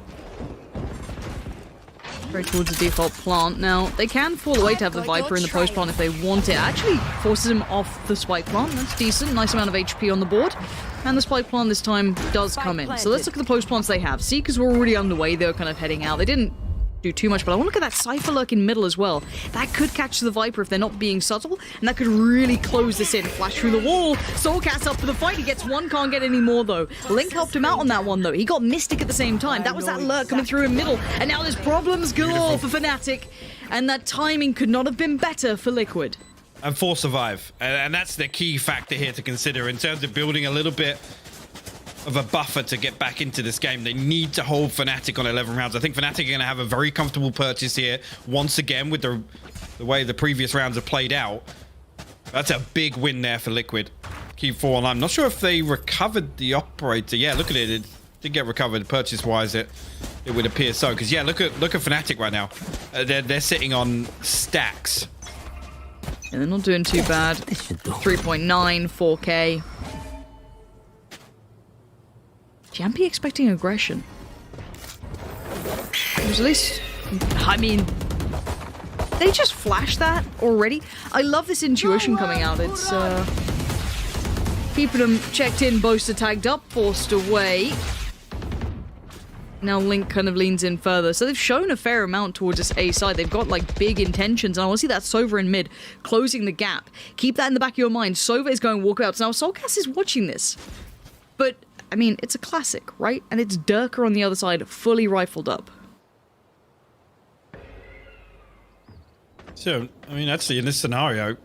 Very towards the default plant. Now, they can fall away to have the Viper in the post plant if they want it. Actually forces him off the spike plant. That's decent. Nice amount of HP on the board. And the spike plant this time does come in. So let's look at the post plants they have. Seekers were already underway. They were kind of heading out. They didn't do too much, but I want to look at that Cypher lurk in middle as well. That could catch the Viper if they're not being subtle, and that could really close this in. Flash through the wall. Soulcast up for the fight. He gets one, can't get any more though. Link helped him out on that one though. He got Mystic at the same time. That was that lurk coming through in middle, and now there's problems galore for FNATIC, and that timing could not have been better for Liquid. And for Survive. And that's the key factor here to consider in terms of building a little bit of a buffer to get back into this game. They need to hold FNATIC on 11 rounds. I think FNATIC are going to have a very comfortable purchase here once again with the way the previous rounds have played out. That's a big win there for Liquid. Keep 4 on. I'm not sure if they recovered the operator. Yeah, look at it. It did get recovered purchase-wise. It would appear so. Because yeah, look at FNATIC right now. They're sitting on stacks. Yeah, they're not doing too bad. 3.9, 4K. Jampy expecting aggression. There's at least... I mean... They just flashed that already. I love this intuition coming out. It's, keeping them checked in, Boaster tagged up, forced away. Now Link kind of leans in further. So they've shown a fair amount towards this A side. They've got like big intentions. And I want to see that Sova in mid, closing the gap. Keep that in the back of your mind. Sova is going walkouts. Now Soulcast is watching this. But, I mean, it's a classic, right? And it's Durka on the other side, fully rifled up. So, I mean, actually, in this scenario,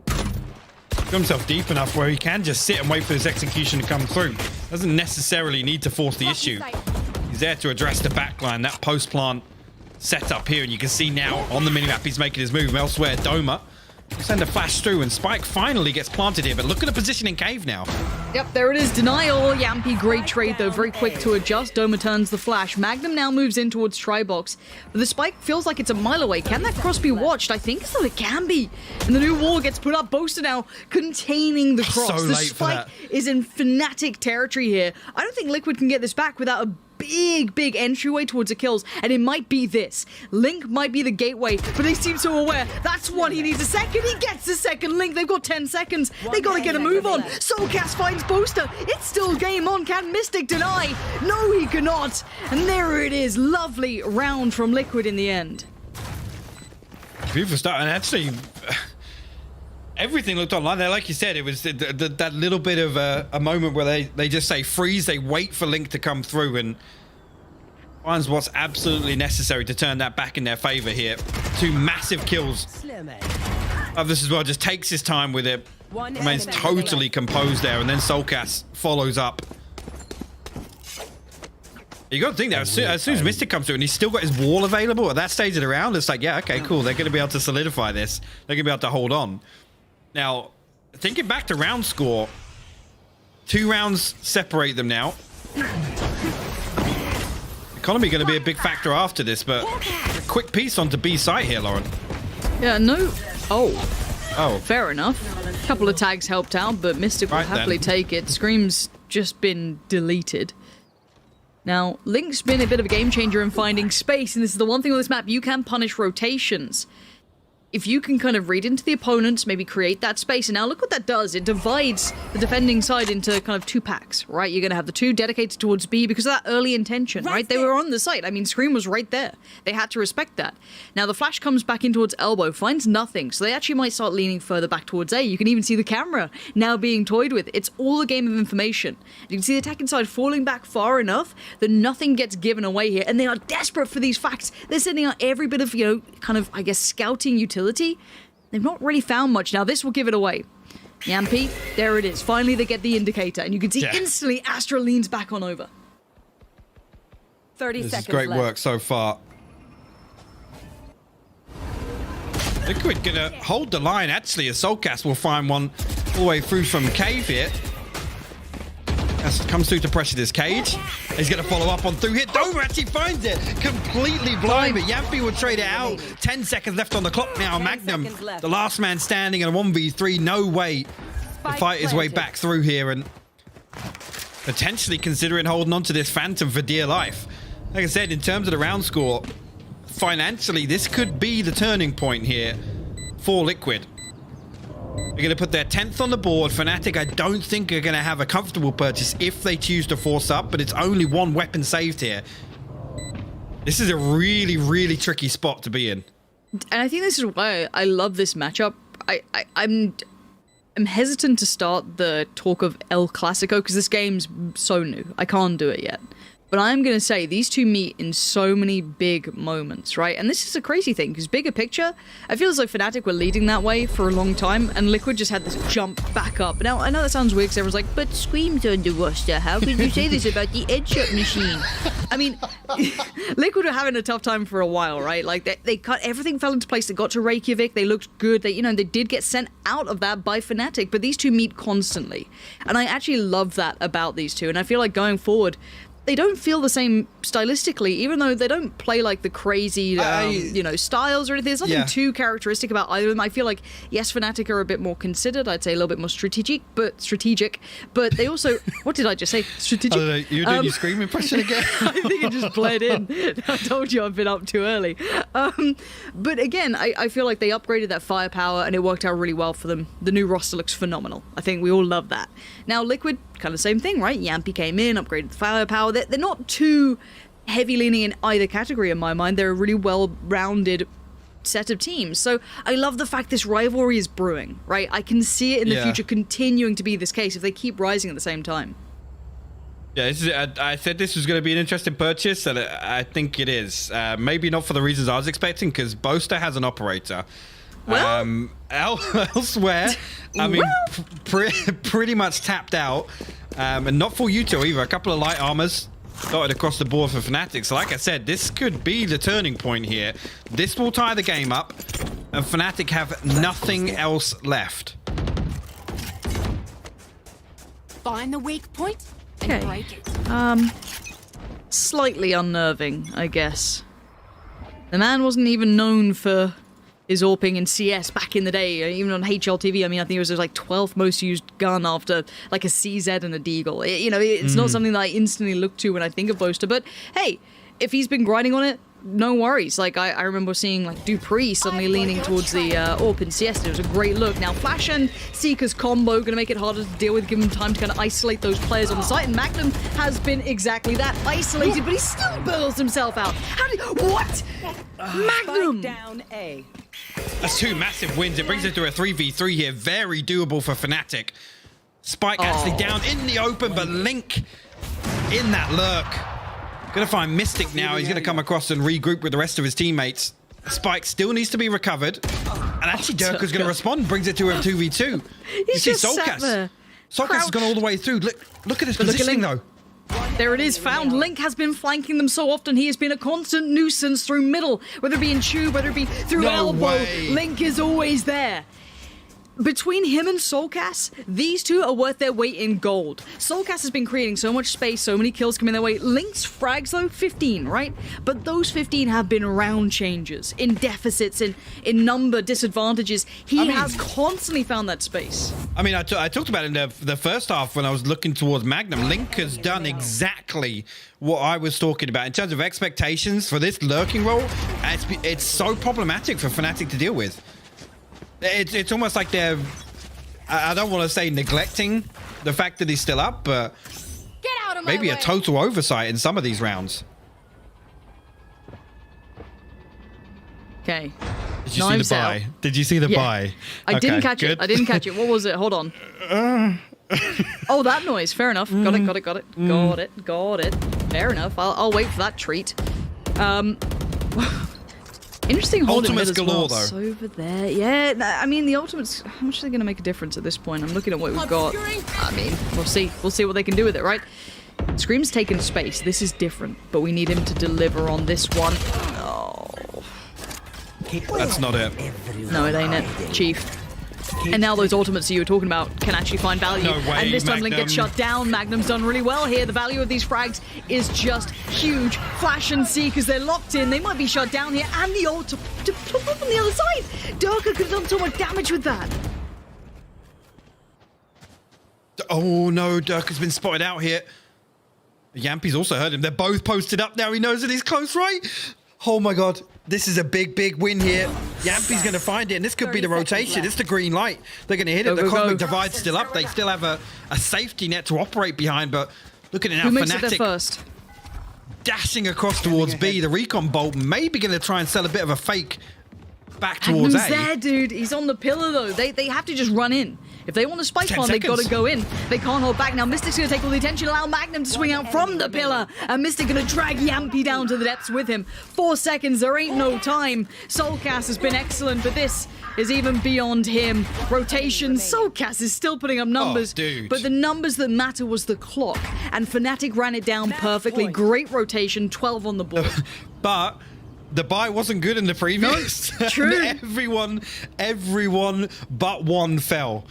got himself deep enough where he can just sit and wait for his execution to come through. Doesn't necessarily need to force the issue. He's there to address the backline, that post-plant setup here, and you can see now on the minimap he's making his move elsewhere. Doma will send a flash through, and Spike finally gets planted here, but look at the position in Cave now. Yep, there it is. Denial. Yampy, great trade, though. Very quick to adjust. Doma turns the flash. Magnum now moves in towards Tribox. But the Spike feels like it's a mile away. Can that cross be watched? I think so. It can be. And the new wall gets put up. Boaster now containing the cross. So the late for Spike that. is in Fnatic territory here. I don't think Liquid can get this back without a big entryway towards the kills, and it might be this. Link might be the gateway, but they seem so aware. That's one. He needs a second. He gets the second. Link, they've got 10 seconds. They gotta get a move on. Soulcast finds Boaster. It's still game on. Can Mystic deny? No, he cannot. And there it is. Lovely round from Liquid in the end. Beautiful start, and actually, everything looked online there. Like you said, it was that little bit of a moment where they just say freeze, they wait for Link to come through and finds what's absolutely necessary to turn that back in their favor here. 2 massive kills. This as well, just takes his time with it. Remains totally composed there, and then Soulcast follows up. You got to think that as soon as Mystic comes through and he's still got his wall available at that stage of the round, it's like, yeah, okay, cool. They're going to be able to solidify this. They're going to be able to hold on. Now, thinking back to round score, 2 rounds separate them now. Economy going to be a big factor after this, but a quick piece onto B site here, Lauren. Yeah, no. Oh, fair enough. A couple of tags helped out, but Mystic will happily take it. Scream's just been deleted. Now, Link's been a bit of a game changer in finding space, and this is the one thing on this map, you can punish rotations. If you can kind of read into the opponents, maybe create that space, and now look what that does. It divides the defending side into kind of 2 packs, right? You're going to have the 2 dedicated towards B because of that early intention, right? They were on the site. I mean, Scream was right there. They had to respect that. Now, the flash comes back in towards Elbow, finds nothing, so they actually might start leaning further back towards A. You can even see the camera now being toyed with. It's all a game of information. You can see the attacking side falling back far enough that nothing gets given away here, and they are desperate for these facts. They're sending out every bit of, kind of, I guess, scouting utility. They've not really found much. Now, this will give it away. Yampy, there it is. Finally, they get the indicator, and you can see instantly Astra leans back on over. 30 this seconds is great left. work so far. Liquid gonna hold the line, actually, as Soulcast will find one all the way through from Cave here. As comes through to pressure this cage. He's going to follow up on through here. Doma actually finds it. Completely blind, but Yampy will trade it out. 10 seconds left on the clock now. Magnum, the last man standing in a 1v3. No way to fight his way back through here and potentially considering holding on to this Phantom for dear life. Like I said, in terms of the round score, financially, this could be the turning point here for Liquid. They're going to put their 10th on the board. FNATIC, I don't think, are going to have a comfortable purchase if they choose to force up, but it's only 1 weapon saved here. This is a really tricky spot to be in. And I think this is why I love this matchup. I'm hesitant to start the talk of El Clasico because this game's so new. I can't do it yet. But I'm going to say these two meet in so many big moments, right? And this is a crazy thing, because bigger picture, I feel as though FNATIC were leading that way for a long time, and Liquid just had this jump back up. Now, I know that sounds weird, because everyone's like, but Scream's on the roster. How could you say this about the headshot machine? I mean, Liquid were having a tough time for a while, right? Like, they cut, everything fell into place. They got to Reykjavik, they looked good. They did get sent out of that by FNATIC, but these two meet constantly. And I actually love that about these two, and I feel like going forward, they don't feel the same stylistically, even though they don't play like the crazy, styles or anything. There's nothing too characteristic about either of them. I feel like, yes, FNATIC are a bit more considered. I'd say a little bit more strategic. But they also, what did I just say? Strategic? I don't know, you doing your Scream impression again? I think it just bled in. I told you I've been up too early. But again, I feel like they upgraded that firepower and it worked out really well for them. The new roster looks phenomenal. I think we all love that. Now, Liquid, kind of same thing, right? Yampy came in, upgraded the firepower. They're not too heavy leaning in either category in my mind. They're a really well-rounded set of teams. So I love the fact this rivalry is brewing, right? I can see it in the future continuing to be this case if they keep rising at the same time. Yeah, I said this was going to be an interesting purchase, and I think it is. Maybe not for the reasons I was expecting, because Boaster has an operator. Well, elsewhere, I mean, pretty much tapped out, and not for you two either. A couple of light armors dotted across the board for FNATIC. So like I said, this could be the turning point here. This will tie the game up, and FNATIC have nothing else left. Find the weak point and okay. break it. Slightly unnerving, I guess. The man wasn't even known for his AWPing in CS back in the day, even on HLTV. I mean, I think it was his like 12th most used gun after like a CZ and a Deagle. It's not something that I instantly look to when I think of Boaster, but hey, if he's been grinding on it, no worries. Like, I remember seeing like Dupree suddenly leaning towards the AWP in CS. It was a great look. Now, Flash and Seeker's combo going to make it harder to deal with, give him time to kind of isolate those players on the site, and Magnum has been exactly that, isolated, but he still builds himself out. What? Magnum! Down A. That's 2 massive wins. It brings it to a 3v3 here. Very doable for FNATIC. Spike actually down in the open, but Link in that lurk. Gonna find Mystic now. He's gonna come across and regroup with the rest of his teammates. Spike still needs to be recovered. And actually Durka's gonna respond, brings it to a 2v2. You see Soulcast. Soulcast has gone all the way through. Look at his positioning though. There it is, found. Link has been flanking them so often. He has been a constant nuisance through middle, whether it be in tube, whether it be through elbow. Link is always there. Between him and Soulcast, these two are worth their weight in gold. Soulcast has been creating so much space, so many kills coming their way. Link's frags, though, 15, right? But those 15 have been round changes, in deficits, in number disadvantages. He has constantly found that space. I mean, I talked about it in the first half when I was looking towards Magnum. Link has done exactly what I was talking about in terms of expectations for this lurking role. It's so problematic for FNATIC to deal with. It's almost like they're, I don't want to say neglecting the fact that he's still up, but Get out of my maybe way. a total oversight in some of these rounds. Okay. Did you see the buy? Did you see the buy? I didn't catch it. I didn't catch it. What was it? Hold on. Oh, that noise. Fair enough. Got it. Fair enough. I'll wait for that treat. Interesting holding mid as well. Though. Over there. Yeah, I mean, the ultimates, how much are they going to make a difference at this point? I'm looking at what we've got. I mean, we'll see. We'll see what they can do with it, right? Scream's taken space. This is different, but we need him to deliver on this one. Oh. That's not it. No, it ain't it, Chief. And now those ultimates that you were talking about can actually find value. No way, and this time Link gets shut down. Magnum's done really well here. The value of these frags is just huge. Flash and Seek, as they're locked in, they might be shut down here. And the ult to pop up on the other side. Durka could have done so much damage with that. Oh no, Durka's been spotted out here. Yampy's also heard him. They're both posted up now. He knows that he's close, right? Oh my god. This is a big, big win here. Yampy's going to find it, and this could be the rotation. It's the green light. They're going to hit it. The Cosmic Divide's still up. They still have a safety net to operate behind, but look at it now. Who makes FNATIC it there first? Dashing across towards B. The Recon Bolt maybe going to try and sell a bit of a fake back towards A. Magnum's there, dude. He's on the pillar, though. They have to just run in. If they want to spike one, they've got to go in. They can't hold back. Now Mystic's going to take all the attention, allow Magnum to swing out from the pillar. And Mystic going to drag Yampy down to the depths with him. 4 seconds, there ain't no time. Soulcast has been excellent, but this is even beyond him. Rotation, Soulcast is still putting up numbers. But the numbers that matter was the clock. And FNATIC ran it down perfectly. Great rotation, 12 on the board. But the buy wasn't good in the previous. No, true. Everyone but one fell.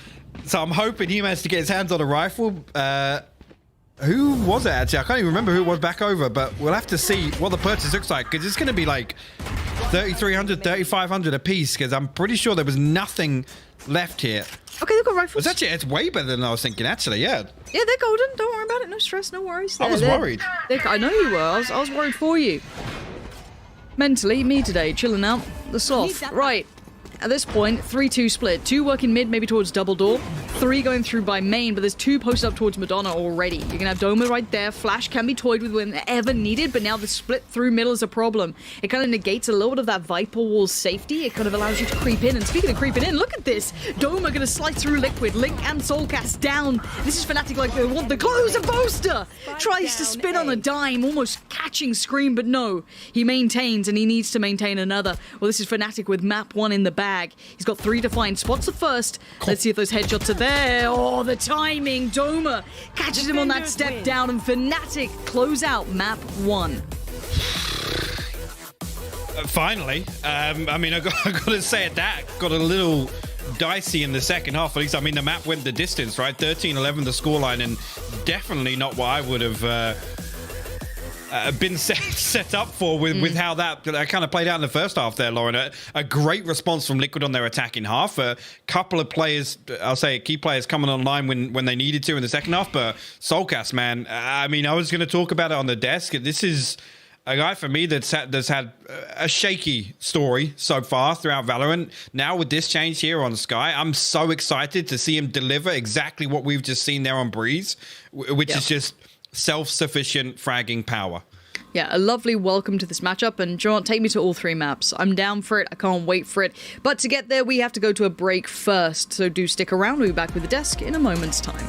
So I'm hoping he managed to get his hands on a rifle. Who was it actually? I can't even remember who it was back over, but we'll have to see what the purchase looks like, because it's going to be like 3,300, 3,500 a piece, because I'm pretty sure there was nothing left here. Okay, they've got rifles. It's way better than I was thinking, actually, yeah. Yeah, they're golden. Don't worry about it. No stress, no worries. I was worried. I know you were. I was worried for you. Mentally, me today, chilling out. The sloth. Right. At this point, 3-2 split. 2 working mid, maybe towards double door. 3 going through by main, but there's 2 posted up towards Madonna already. You're gonna have Doma right there. Flash can be toyed with whenever needed, but now the split through middle is a problem. It kind of negates a little bit of that Viper wall's safety. It kind of allows you to creep in. And speaking of creeping in, look at this. Doma gonna slice through Liquid. Link and Soulcast down. This is FNATIC like they want the close of Boaster. Tries to spin on a dime, almost catching Scream, but no. He maintains, and he needs to maintain another. Well, this is FNATIC with map 1 in the bag. He's got 3 defined spots at first. Let's see if those headshots are there. Oh, the timing. Doma catches him on that step down, and FNATIC close out map 1. Finally. I mean, I got to say it, that got a little dicey in the second half. At least, I mean, the map went the distance, right? 13-11 the scoreline, and definitely not what I would have been set up for with how that kind of played out in the first half there, Lauren. A great response from Liquid on their attacking half. A couple of players, I'll say key players coming online when they needed to in the second half. But Soulcast, man, I mean, I was going to talk about it on the desk. This is a guy for me that's had a shaky story so far throughout Valorant. Now with this change here on Sky, I'm so excited to see him deliver exactly what we've just seen there on Breeze, which is just self-sufficient fragging power. Yeah, a lovely welcome to this matchup, and John, take me to all 3 maps. I'm down for it, I can't wait for it. But to get there, we have to go to a break first, so do stick around. We'll be back with the desk in a moment's time.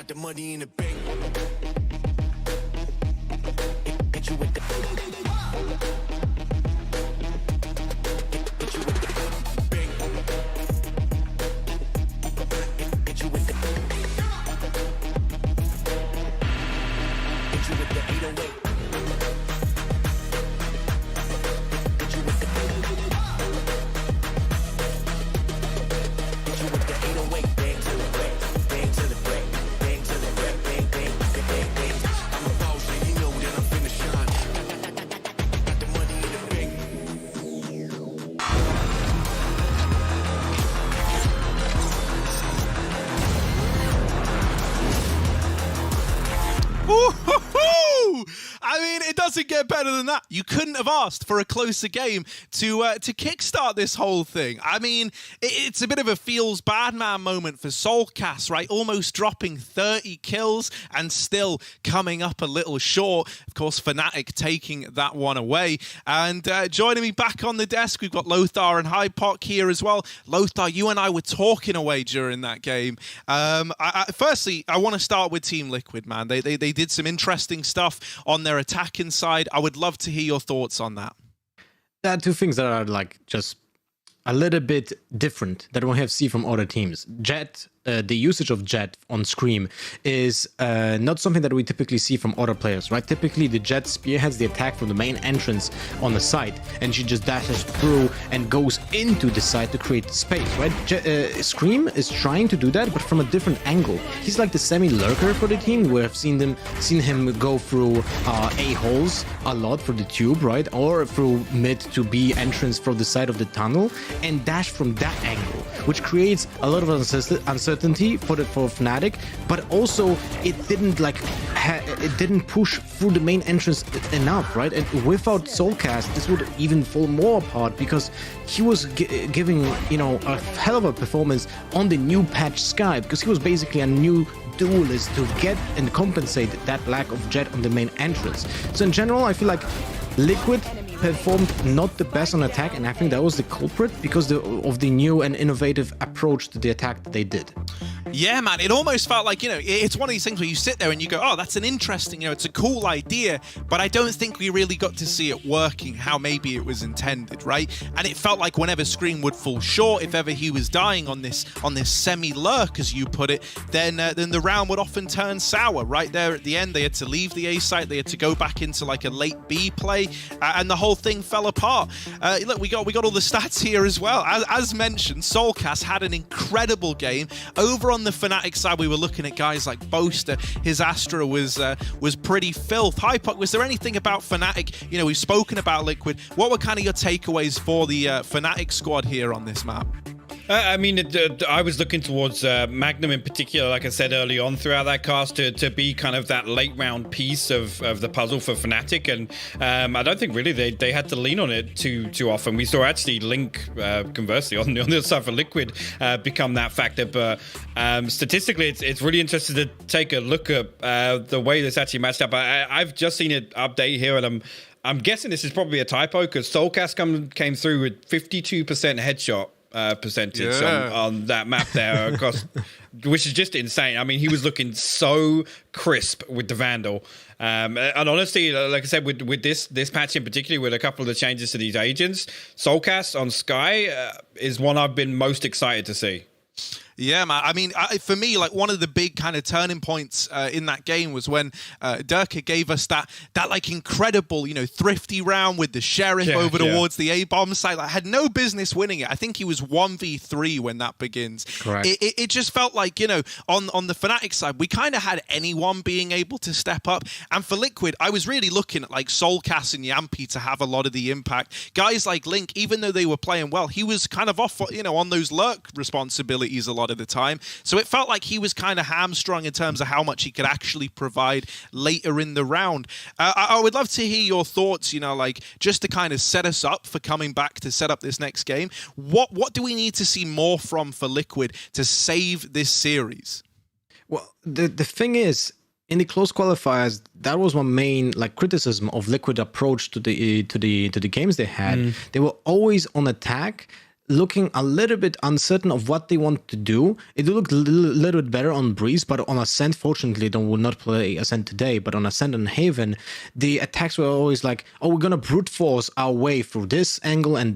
The money in the bank. Hit you with the I mean, it doesn't get better than that. You couldn't have asked for a closer game to kickstart this whole thing. I mean, it's a bit of a feels bad man moment for Soulcast, right? Almost dropping 30 kills and still coming up a little short. Of course, FNATIC taking that one away. And joining me back on the desk, we've got Lothar and Hypoc here as well. Lothar, you and I were talking away during that game. Firstly, I want to start with Team Liquid, man. They did some interesting stuff on their attacking side. I would love to hear your thoughts on that. There are two things that are like just a little bit different that we have seen from other teams. Jet, the usage of Jet on Scream is not something that we typically see from other players, right? Typically, the Jet spearheads the attack from the main entrance on the site, and she just dashes through and goes into the site to create space, right? Scream is trying to do that, but from a different angle. He's like the semi-lurker for the team. We have seen him go through A-holes a lot for the tube, right? Or through mid to B entrance from the side of the tunnel and dash from that angle, which creates a lot of uncertainty for FNATIC, but also it didn't push through the main entrance enough, right? And without Soulcast, this would even fall more apart because he was giving, you know, a hell of a performance on the new patch Sky, because he was basically a new duelist to get and compensate that lack of Jet on the main entrance. So in general, I feel like Liquid performed not the best on attack, and I think that was the culprit because of the new and innovative approach to the attack that they did. Yeah, man, it almost felt like, you know, it's one of these things where you sit there and you go, oh, that's an interesting, you know, it's a cool idea, but I don't think we really got to see it working how maybe it was intended, right? And it felt like whenever Scream would fall short, if ever he was dying on this semi-lurk, as you put it, then the round would often turn sour. Right there at the end, they had to leave the A site, they had to go back into like a late B play, and the whole thing fell apart. Look, we got all the stats here as well. As mentioned, Soulcast had an incredible game. Over on the FNATIC side, we were looking at guys like Boaster. His Astra was pretty filth. Hypoc, was there anything about FNATIC? You know, we've spoken about Liquid. What were kind of your takeaways for the FNATIC squad here on this map? I mean, I was looking towards Magnum in particular, like I said early on throughout that cast, to be kind of that late round piece of the puzzle for FNATIC, and I don't think really they had to lean on it too often. We saw actually Link, conversely, on the other side for Liquid, become that factor, but statistically, it's really interesting to take a look at the way this actually matched up. I've just seen it update here, and I'm guessing this is probably a typo because Soulcast came through with 52% headshot percentage on that map there across, which is just insane. I mean, he was looking so crisp with the Vandal, and honestly, like I said, with this patch in particular, with a couple of the changes to these agents, Soulcast on Sky is one I've been most excited to see. Yeah, man. I mean, for me, like one of the big kind of turning points in that game was when Durka gave us that like incredible, you know, thrifty round with the Sheriff over towards the A-bomb site. Like, had no business winning it. I think he was 1v3 when that begins. Correct. It just felt like, you know, on the FNATIC side, we kind of had anyone being able to step up. And for Liquid, I was really looking at like Soulcast and Yampi to have a lot of the impact. Guys like Link, even though they were playing well, he was kind of off, you know, on those lurk responsibilities a lot of the time. So it felt like he was kind of hamstrung in terms of how much he could actually provide later in the round. I would love to hear your thoughts, you know, like just to kind of set us up for coming back to set up this next game. What do we need to see more from for Liquid to save this series? Well, the thing is, in the close qualifiers, that was one main like criticism of Liquid approach to the games they had. They were always on attack, looking a little bit uncertain of what they want to do. It looked a little bit better on Breeze, but on Ascent, fortunately, they will not play Ascent today, but on Ascent and Haven, the attacks were always like, oh, we're going to brute force our way through this angle, and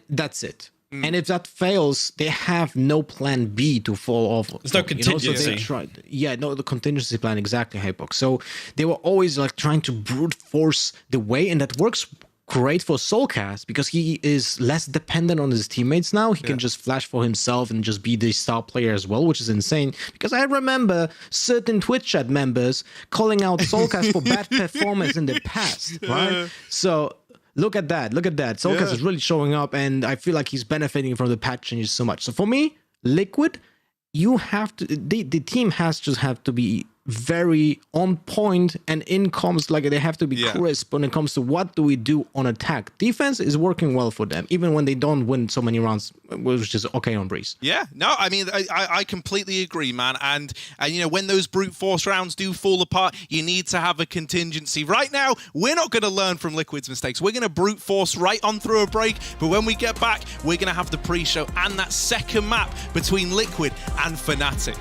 that's it. And if that fails, they have no plan B to fall off. There's no contingency. You know, so they tried, the contingency plan, exactly, Hypoc. So they were always like trying to brute force the way, and that works great for Soulcast because he is less dependent on his teammates now. He can just flash for himself and just be the star player as well, which is insane. Because I remember certain Twitch chat members calling out Soulcast for bad performance in the past, right? So look at that. Soulcast is really showing up, and I feel like he's benefiting from the patch changes so much. So for me, Liquid, you have to, the team has to be very on point, and in comes like they have to be crisp when it comes to what do we do on attack. Defense is working well for them, even when they don't win so many rounds, which is okay on Breeze. Yeah, no, I mean, I completely agree, man. And you know, when those brute force rounds do fall apart, you need to have a contingency. Right now, we're not going to learn from Liquid's mistakes. We're going to brute force right on through a break. But when we get back, we're going to have the pre-show and that second map between Liquid and FNATIC.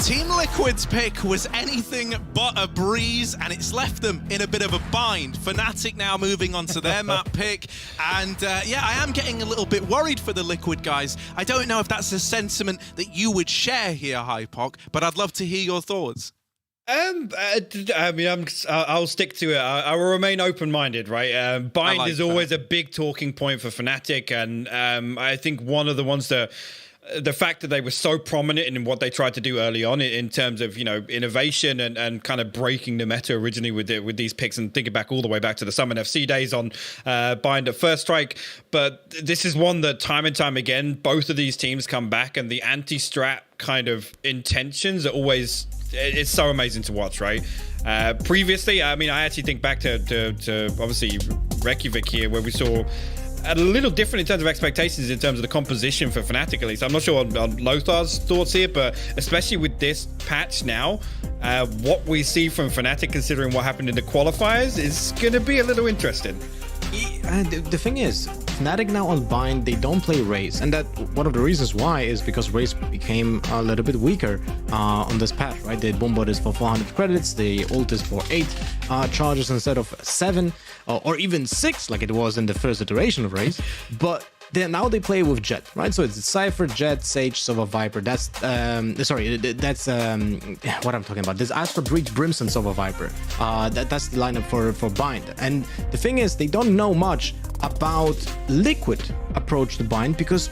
Team Liquid's pick was anything but a breeze, and it's left them in a bit of a bind. FNATIC now moving on to their map pick, and yeah, I am getting a little bit worried for the Liquid guys. I don't know if that's a sentiment that you would share here, Hypoc, but I'd love to hear your thoughts. I mean, I'll stick to it. I will remain open-minded, right? Bind is always a big talking point for FNATIC, and I think one of the ones that the fact that they were so prominent in what they tried to do early on in terms of, you know, innovation and kind of breaking the meta originally with these picks, and thinking back all the way back to the Summon FC days on Bind at First Strike. But this is one that time and time again, both of these teams come back, and the anti-strat kind of intentions are always, it's so amazing to watch, right? Previously, I mean, I actually think back to obviously Reykjavik here, where we saw a little different in terms of expectations, in terms of the composition for FNATIC at least. I'm not sure on Lothar's thoughts here, but especially with this patch now, what we see from FNATIC, considering what happened in the qualifiers, is going to be a little interesting. The thing is, Fnatic now on Bind, they don't play Raze, and that one of the reasons why is because Raze became a little bit weaker on this patch, right? The Bombot is for 400 credits, the ult is for 8 charges instead of 7 or even 6 like it was in the first iteration of Raze, but now they play with Jett, right? So it's Cypher, Jett, Sage, Sova, Viper. That's that's what I'm talking about. There's Astra, Breach, Brimstone, Sova, Viper. That's the lineup for Bind. And the thing is, they don't know much about Liquid approach to Bind because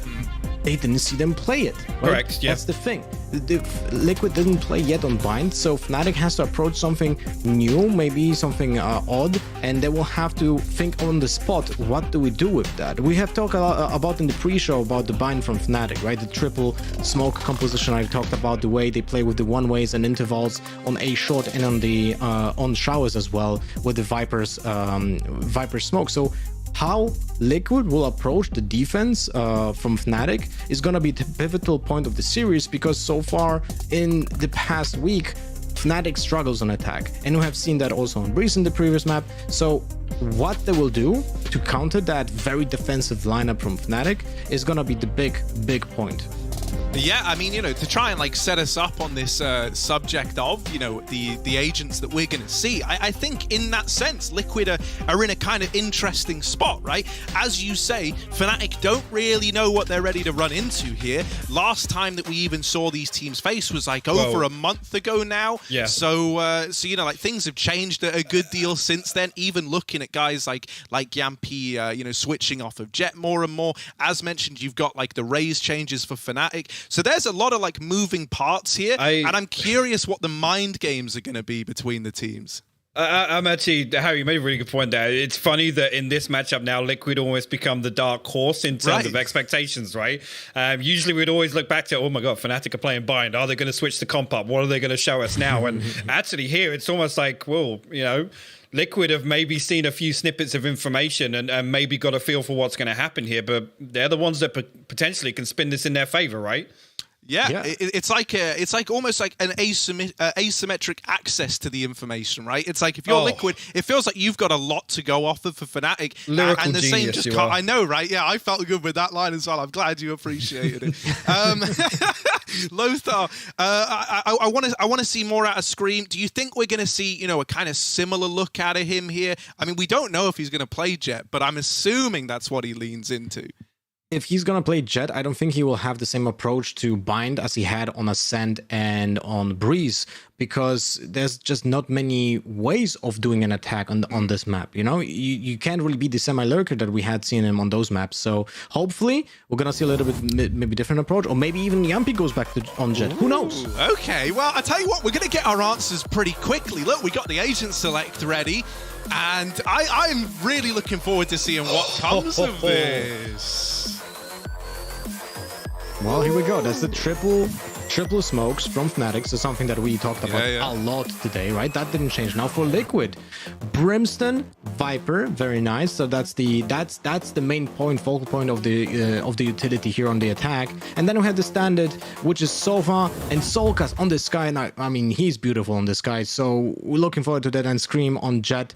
they didn't see them play it. Right? Correct, yeah. That's the thing. The Liquid didn't play yet on Bind, so Fnatic has to approach something new, maybe something odd, and they will have to think on the spot, what do we do with that? We have talked a lot about in the pre-show about the Bind from Fnatic, right? The triple smoke composition. I talked about the way they play with the one-ways and intervals on A short and on the on showers as well with the Viper's smoke. So how Liquid will approach the defense from Fnatic is going to be the pivotal point of the series, because so far in the past week Fnatic struggles on attack, and we have seen that also on Breeze in the previous map. So what they will do to counter that very defensive lineup from Fnatic is going to be the big point. Yeah, I mean, to try and like set us up on this subject of, the agents that we're going to see, I think in that sense, Liquid are in a kind of interesting spot, right? As you say, Fnatic don't really know what they're ready to run into here. Last time that we even saw these teams face was like over a month ago now. Yeah. So like things have changed a good deal since then. Even looking at guys like Yampi, switching off of Jett more and more. As mentioned, you've got like the Raze changes for Fnatic. So there's a lot of like moving parts here, and I'm curious what the mind games are going to be between the teams. I'm actually, Harry, you made a really good point there. It's funny that in this matchup now, Liquid almost become the dark horse in terms of expectations, right? Usually we'd always look back to, oh my God, Fnatic are playing Bind. Are they going to switch the comp up? What are they going to show us now? And actually here, it's almost like, well, Liquid have maybe seen a few snippets of information and maybe got a feel for what's going to happen here, but they're the ones that potentially can spin this in their favor, right? Yeah. It's like almost like an asymmetric access to the information, right? It's like if you're Liquid, it feels like you've got a lot to go off of for Fnatic, and the same just can't. I know, right? Yeah, I felt good with that line as well. I'm glad you appreciated it. Lothar, I want to see more out of Scream. Do you think we're going to see, a kind of similar look out of him here? I mean, we don't know if he's going to play Jett, but I'm assuming that's what he leans into. If he's going to play Jett, I don't think he will have the same approach to Bind as he had on Ascent and on Breeze, because there's just not many ways of doing an attack on this map. You can't really be the semi-lurker that we had seen him on those maps. So hopefully we're going to see a little bit maybe different approach, or maybe even Yampi goes back on Jett. Who knows? Okay, well, I tell you what, we're going to get our answers pretty quickly. Look, we got the agent select ready, and I'm really looking forward to seeing what comes of this. Well, here we go. That's the triple smokes from Fnatic. So something that we talked about a lot today, right? That didn't change. Now for Liquid, Brimstone, Viper, very nice. So that's the main point, focal point of the utility here on the attack. And then we have the standard, which is Sova and Solkas on the Sky. And I mean, he's beautiful on the Sky. So we're looking forward to that. And Scream on Jett.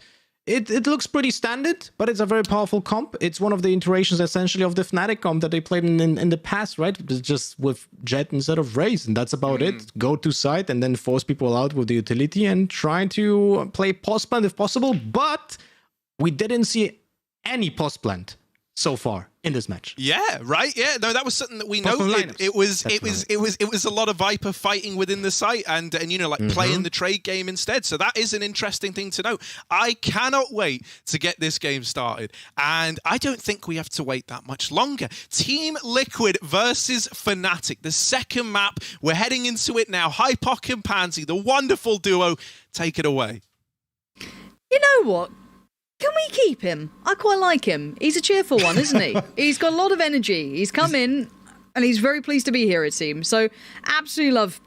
It looks pretty standard, but it's a very powerful comp. It's one of the iterations essentially of the Fnatic comp that they played in the past, right? It's just with Jett instead of Raze, and that's about it. Go to site and then force people out with the utility and try to play post plant if possible. But we didn't see any post plant so far in this match. Yeah, right. Yeah, no, that was something that we noted. It was a lot of Viper fighting within the site and playing the trade game instead. So that is an interesting thing to note. I cannot wait to get this game started, and I don't think we have to wait that much longer. Team Liquid versus Fnatic, the second map. We're heading into it now. Hypoc and Pansy, the wonderful duo. Take it away. You know what? Can we keep him? I quite like him. He's a cheerful one, isn't he? He's got a lot of energy. He's come in, and he's very pleased to be here, it seems. So, absolutely love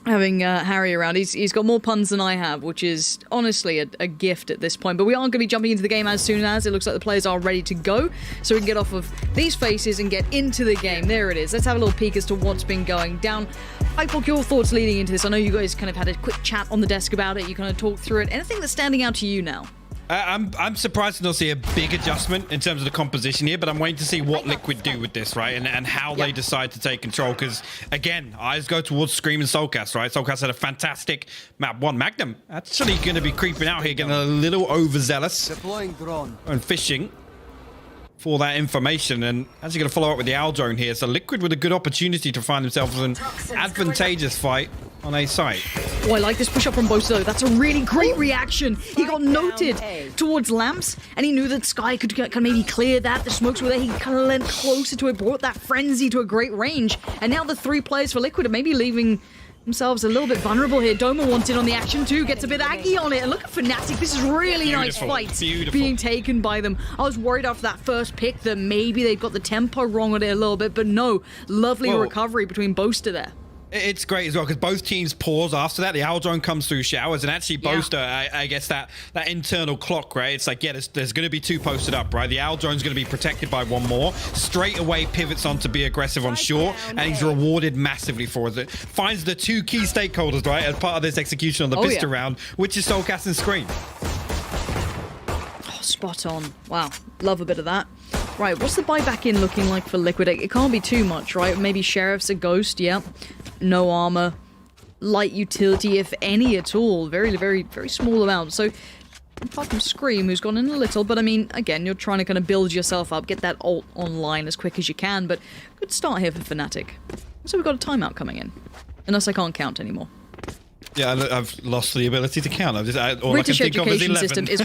having Harry around. He's got more puns than I have, which is honestly a gift at this point. But we are going to be jumping into the game as soon as it looks like the players are ready to go, so we can get off of these faces and get into the game. There it is. Let's have a little peek as to what's been going down. Hypoc, your thoughts leading into this? I know you guys kind of had a quick chat on the desk about it. You kind of talked through it. Anything that's standing out to you now? I'm surprised to not see a big adjustment in terms of the composition here, but I'm waiting to see what Liquid do with this, right? And how they decide to take control. Because, again, eyes go towards Scream and Soulcast, right? Soulcast had a fantastic map 1. Magnum actually going to be creeping out here, getting a little overzealous. Deploying drone. And fishing for that information. And actually going to follow up with the Owl Drone here. So Liquid with a good opportunity to find themselves an advantageous fight on a site. Oh, I like this push up from Boaster though. That's a really great reaction. He got noted towards Lamps, and he knew that Sky could kind of maybe clear that. The smokes were there. He kind of leant closer to it, brought that frenzy to a great range. And now the 3 players for Liquid are maybe leaving themselves a little bit vulnerable here. Doma wanted on the action too, gets a bit aggy on it. And look at FNATIC. This is really nice fight being taken by them. I was worried after that first pick that maybe they got the tempo wrong on it a little bit, but no. Lovely recovery between Boaster there. It's great as well because both teams pause after that. The Owl Drone comes through showers, and actually Boaster, I guess that internal clock, right? It's like, there's going to be 2 posted up, right? The Owl Drone's going to be protected by 1 more. Straight away pivots on to be aggressive on short, and he's rewarded massively for it. Finds the 2 key stakeholders, right, as part of this execution on the pistol round, which is Soulcast and Scream. Oh, spot on. Wow, love a bit of that. Right, what's the buyback in looking like for Liquid? It can't be too much, right? Maybe Sheriff's a Ghost, no armor, light utility, if any at all. Very, very, very small amount. So, apart from Scream, who's gone in a little, but I mean, again, you're trying to kind of build yourself up, get that ult online as quick as you can, but good start here for FNATIC. So we've got a timeout coming in. Unless I can't count anymore. Yeah, I've lost the ability to count. All British I can think of is education 11. system is